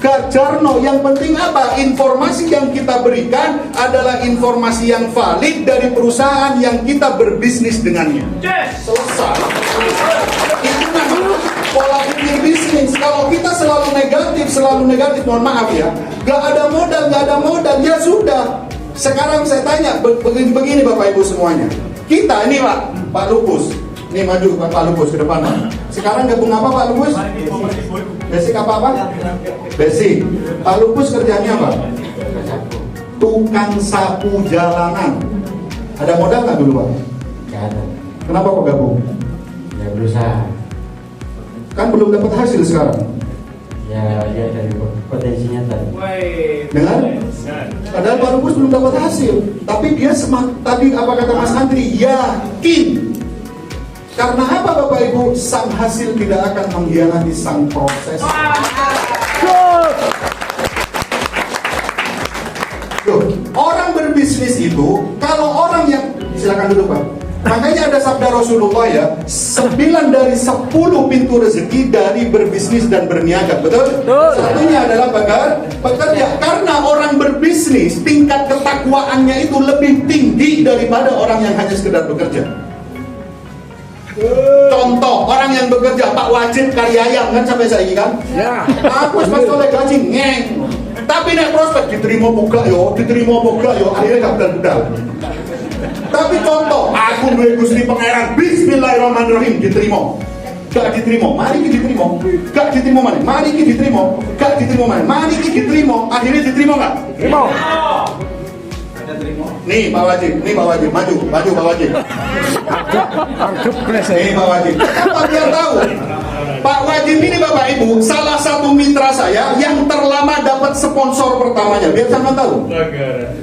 Speaker 1: Gajarno, yang penting apa? Informasi yang kita berikan adalah informasi yang valid dari perusahaan yang kita berbisnis dengannya. Selesai. Itu namanya pola pikir bisnis. Kalau kita selalu negatif, mohon maaf ya. Gak ada modal, ya sudah. Sekarang saya tanya, begini Bapak Ibu semuanya. Kita ini Pak Lupus, ini maju Pak Lupus ke depan Pak. Sekarang gabung apa Pak Lupus? Basic apa? Basic. Pak Lupus kerjanya apa? Tukang sapu jalanan. Ada modal nggak dulu Pak?
Speaker 7: Nggak ada.
Speaker 1: Kenapa kok gabung?
Speaker 7: Ya berusaha.
Speaker 1: Kan belum dapat hasil sekarang.
Speaker 7: Ya dari potensinya tadi.
Speaker 1: Dengar? Padahal Pak Lupus belum dapat hasil, tapi dia tadi apa kata Mas Andri, yakin. Karena apa Bapak Ibu? Sang hasil tidak akan mengkhianati sang proses. Loh, orang berbisnis itu, kalau orang yang, silakan duduk Pak. Makanya ada sabda Rasulullah ya, 9 dari 10 pintu rezeki dari berbisnis dan berniaga, betul? Satunya adalah bekerja. Karena orang berbisnis, tingkat ketakwaannya itu lebih tinggi daripada orang yang hanya sekedar bekerja. Contoh, orang yang bekerja, Pak Wajib Karyayam kan sampai saya kan? Ya. Aku pas oleh gaji ngeng. Tapi nek prospek diterima buka yo, akhirnya gak bedal-bedal. Tapi contoh, aku duwe Gusti Pangeran, bismillahirrahmanirrahim, diterima. Gak diterima, mari kita diterima. Gak diterima mana? Mari kita diterima. Gak diterima mana? Mari kita diterima. Akhirnya diterima gak? Diterima.
Speaker 3: Ada terima.
Speaker 1: Nih Pak Wajib, maju Pak Wajib. Nih Pak Wajib. Apa dia tahu? Pak Wajib ini Bapak Ibu salah satu mitra saya yang terlama dapat sponsor pertamanya. Biar sama tahu.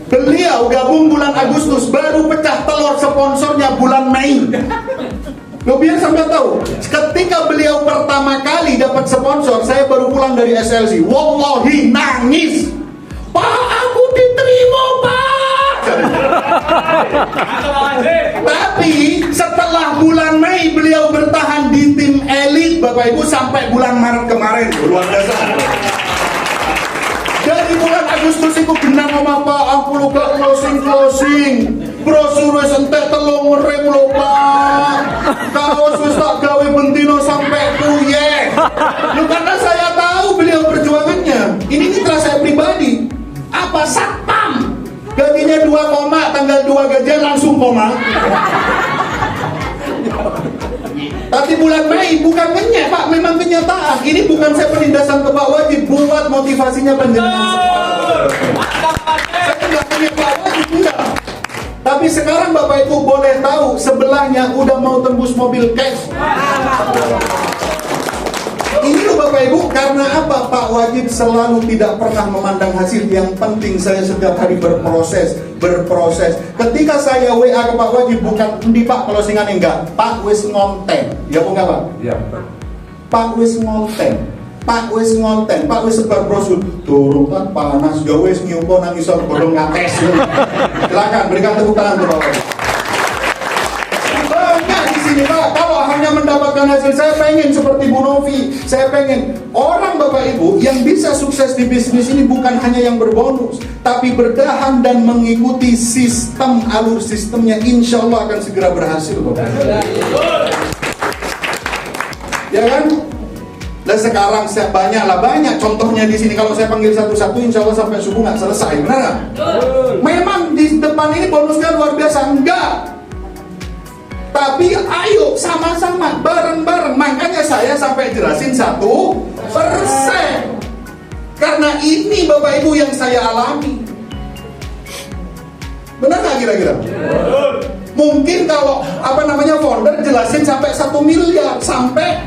Speaker 1: Beliau gabung bulan Agustus, baru pecah telur sponsornya bulan Mei. Lo biar sampai tahu, ketika beliau pertama kali dapat sponsor, saya baru pulang dari SLC. Wallahi nangis. Pak, aku diterima Pak. Tapi setelah bulan Mei beliau bertahan di tim elit Bapak Ibu sampai bulan Maret kemarin. Luar biasa. Dari bulan Agustus itu genang sama Pak, aku luka closing. Brosur wis entek 3.000 lho Pak. Kaos wis tak gawe bentino sampai puyeng. Lu karena saya tahu beliau perjuangannya. Ini mitra saya pribadi. Apa satpam? Gajinya 2 koma, tanggal 2 gajian langsung koma. Tapi bulan Mei bukan kenyek Pak, memang kenyataan. Ini bukan saya penindasan ke Pak Wajib, buat motivasinya panjenengan semua. Saya nggak punya Pak Wajib, enggak. Tapi sekarang Bapak Ibu boleh tahu, sebelahnya udah mau tembus mobil cash. Ini loh Bapak Ibu, karena apa? Pak Wajib selalu tidak pernah memandang hasil. Yang penting saya setiap hari berproses. Ketika saya WA ke Pak Wajib, bukan di Pak closingan enggak, Pak wis ngonten. Ya bukan Pak? Iya. Pak wis ngonten. Pak wis sebar brosur. Durung kan panas, gak wis nyupo nang isor bodong ngates. Silakan berikan tepuk tangan untuk Pak Wajib. Banyak di sini Pak. Kalau hanya mendapatkan hasil, saya pengen seperti Bu Novi. Saya pengen orang Bapak Ibu yang bisa sukses di bisnis ini bukan hanya yang berbonus, tapi bertahan dan mengikuti sistem, alur sistemnya. Insya Allah akan segera berhasil Bapak Ibu. Ya kan? Dan sekarang saya banyak contohnya di sini. Kalau saya panggil satu-satu, insya Allah sampai subuh nggak selesai, benar nggak? Memang di depan ini bonusnya luar biasa, enggak. Tapi ayo sama-sama, bareng-bareng. Makanya saya sampai jelasin 1%. Karena ini Bapak Ibu yang saya alami. Benar nggak kira-kira? Mungkin kalau founder jelasin sampai 1 miliar, sampai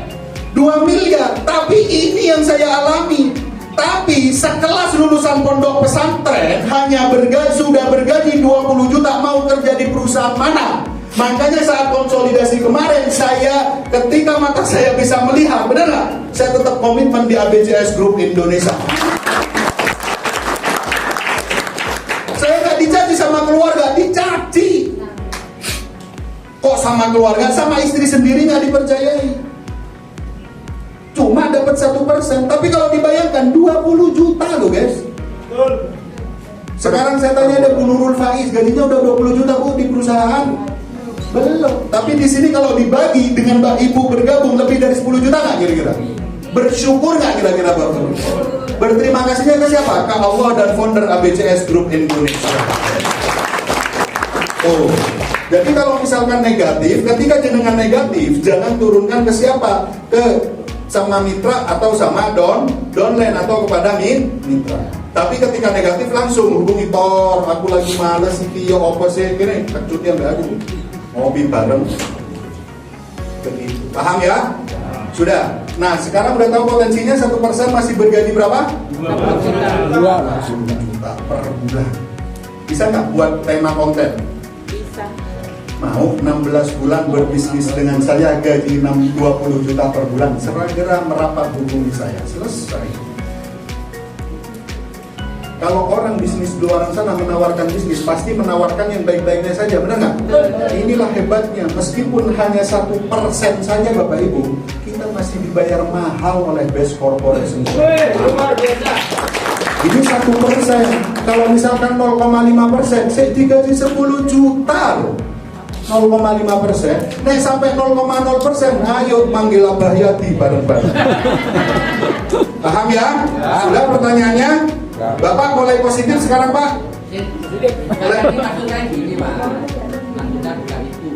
Speaker 1: 2 miliar. Tapi ini yang saya alami. Tapi sekelas lulusan pondok pesantren hanya sudah bergaji 20 juta, mau kerja di perusahaan mana? Makanya saat konsolidasi kemarin, saya ketika mata saya bisa melihat, benar nggak? Saya tetap komitmen di ABCS Group Indonesia. Saya nggak dicaci sama keluarga, dicaci. Kok sama keluarga, sama istri sendiri nggak dipercayai? Cuma dapat 1%, tapi kalau dibayangkan 20 juta loh guys. Sekarang saya tanya ada Bu Nurul Faiz, gajinya udah 20 juta Bu di perusahaan. Belum. Tapi di sini kalau dibagi dengan Mbak Ibu bergabung lebih dari 10 juta nggak kira-kira? Bersyukur nggak kira-kira Bapak? Berterima kasihnya ke siapa? Ke Allah dan founder ABCS Group Indonesia. Oh, jadi kalau misalkan negatif, ketika jenengan negatif, jangan turunkan ke siapa? Ke sama mitra atau sama downline atau kepada mitra. Tapi ketika negatif langsung hubungi Tor, aku lagi males iki yo opo sih kene kecut yang aku. Ngopi bareng. Begitu. Paham ya? Sudah. Nah, sekarang udah tahu potensinya 1% masih bergaji berapa? 2 juta per bulan. Bisa nggak buat tema konten?
Speaker 2: Bisa.
Speaker 1: Mau 16 bulan berbisnis dengan saya, gaji 20 juta per bulan, segera merapat hubungi saya. Selesai. Kalau orang bisnis di luar sana menawarkan bisnis, pasti menawarkan yang baik-baiknya saja, benar nggak? Inilah hebatnya, meskipun hanya 1% saja Bapak Ibu, kita masih dibayar mahal oleh Best Corporation. Ini 1%. Kalau misalkan 0,5%, saya digaji 10 juta loh. 0,5%. Nah sampai 0,0%, ayo manggil Abah Yati bareng-bareng. Paham ya? Sudah pertanyaannya? Bapak mulai positif sekarang Pak.
Speaker 5: Jadi maksudnya gini Pak, maksudnya bukan itu.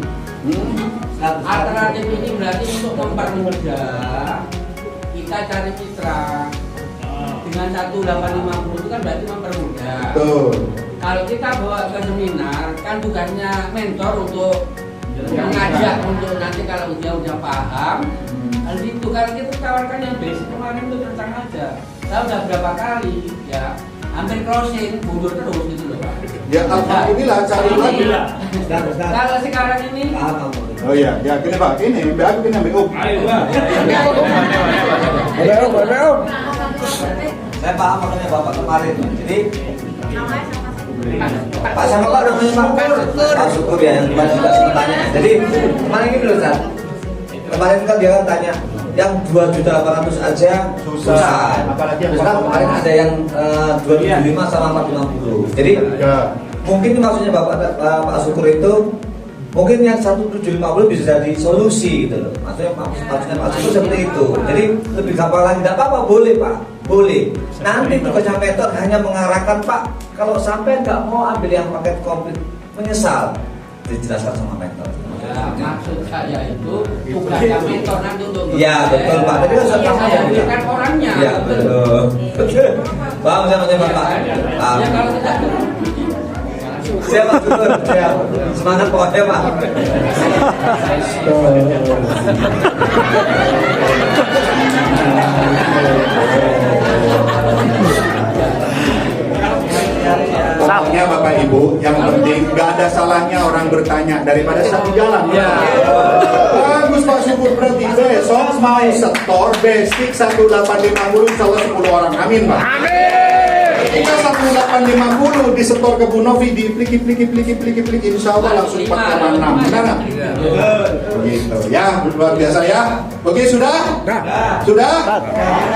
Speaker 5: Alternatif ini berarti untuk mempermudah kita cari mitra dengan 1850 itu kan berarti mempermudah.
Speaker 1: Tuh.
Speaker 5: Kalau kita bawa ke seminar kan bukannya mentor untuk mengajak untuk nanti kalau dia udah paham. Hal itu kalau kita tawarkan yang basic kemarin itu tentang aja. Saya udah berapa kali ya hampir closing mundur terus gitu loh Pak.
Speaker 1: Ya alhamdulillah cari lagi.
Speaker 5: Kalau sekarang ini
Speaker 1: Oh iya, ya gini Pak, ini aku kena ambil.
Speaker 3: Ayo, Pak.
Speaker 8: Saya paham makanya Bapak kemarin. Jadi Pak sama Pak namanya Pak Syukur ya yang kemarin juga sempat tanya. Jadi kemarin ini loh Ustaz. Kemarin kan dia kan tanya yang 2.800 aja susah.
Speaker 1: Apalagi yang
Speaker 8: Terus kan kemarin ada yang 275 sama 450. Jadi mungkin maksudnya Pak Syukur itu mungkin yang 1750 bisa jadi solusi gitu loh. Maksudnya Pak Syukur seperti itu. Jadi lebih gampang lagi. Tidak apa-apa, boleh Pak, boleh. Nanti tugasnya mentor hanya mengarahkan Pak. Kalau sampai nggak mau ambil yang paket komplit, menyesal. Dijelaskan sama mentor.
Speaker 5: ya, maksud saya itu tugasnya mentor nanti untuk
Speaker 8: Iya betul Pak. Tadi kan
Speaker 5: saya berikan orangnya.
Speaker 8: Iya betul. Paham sama Pak. Paham.
Speaker 5: Ya kalau tidak
Speaker 8: Siap Pak Syukur, siap. Semangat pokoknya Pak.
Speaker 1: Pokoknya Bapak Ibu, yang penting gak ada salahnya orang bertanya daripada satu jalan. Ya. Bagus Pak Syukur, berarti besok mau setor basic 1850 insya Allah 10 orang. Amin Pak. Amin. Ketika 1850 disetor ke Bu Novi di plik insya Allah langsung 4,6. Benar nggak? Begitu ya, luar biasa ya. Oke sudah? Sudah?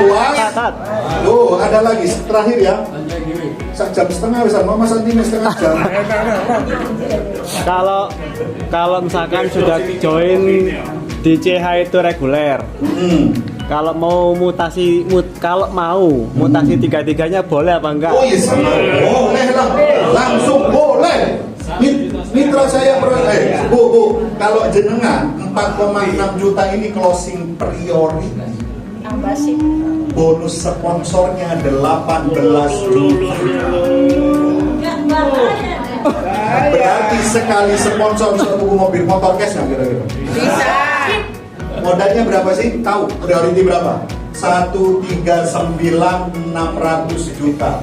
Speaker 1: Puas? Tuh ada lagi terakhir ya. Jam setengah bisa Mama Santini setengah jam.
Speaker 6: Kalau misalkan sudah join di CH itu reguler. Kalau mau mutasi tiga-tiganya boleh apa enggak?
Speaker 1: Oh yes, boleh lah, langsung boleh. Mitra saya Bu, kalau jenengan 4,6 juta ini closing priority. Bonus sponsornya 18 juta. Berarti sekali sponsor bisa tunggu mobil motor cash nggak kira-kira?
Speaker 2: Bisa.
Speaker 1: Modalnya berapa sih? Tahu priority berapa? 139.600 juta.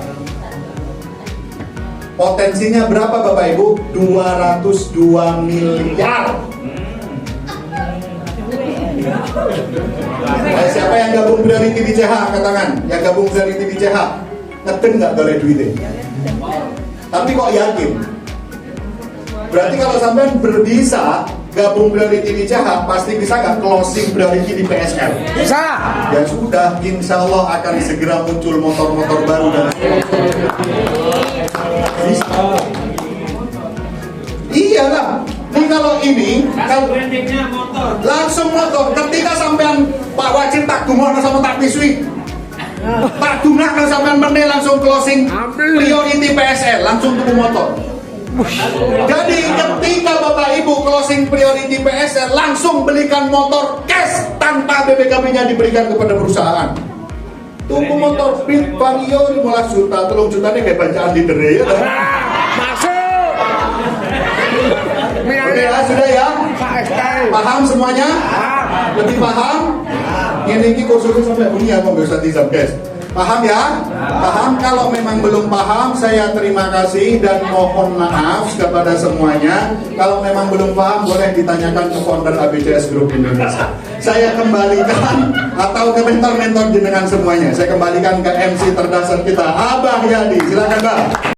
Speaker 1: Potensinya berapa Bapak Ibu? 202 miliar. Siapa yang gabung priority di CH? Angkat tangan. Yang gabung priority di CH ngeten nggak boleh duitnya? Tapi kok yakin? Berarti kalau sampean berbisa gabung priority di CH, pasti bisa nggak closing priority di PSL?
Speaker 4: Bisa.
Speaker 1: Ya sudah, insya Allah akan segera muncul motor-motor baru dan bisa. Iya lah. Ini kalau ini
Speaker 3: brandingnya motor.
Speaker 1: langsung motor. Ketika sampean Pak Wajib tak dungono sama tak pisui, tak dungono sampean meneh langsung closing priority PSL, langsung tuku motor. Jadi ketika Bapak Ibu closing priority PSL, langsung belikan motor cash tanpa BPKB-nya diberikan kepada perusahaan. Tunggu motor Fit Vario 15 juta, 3 juta ini kayak bacaan leader ya. Oke ya, sudah ya? Paham semuanya? Lebih paham? Ini kursusnya sampai bunyi ya, nggak usah tizam guys. Paham ya? Paham? Kalau memang belum paham, saya terima kasih dan mohon maaf kepada semuanya. Kalau memang belum paham, boleh ditanyakan ke founder ABCS Group Indonesia. Saya kembalikan atau ke mentor-mentor jenengan semuanya. Saya kembalikan ke MC terdasar kita, Abah Yadi. Silakan Bang.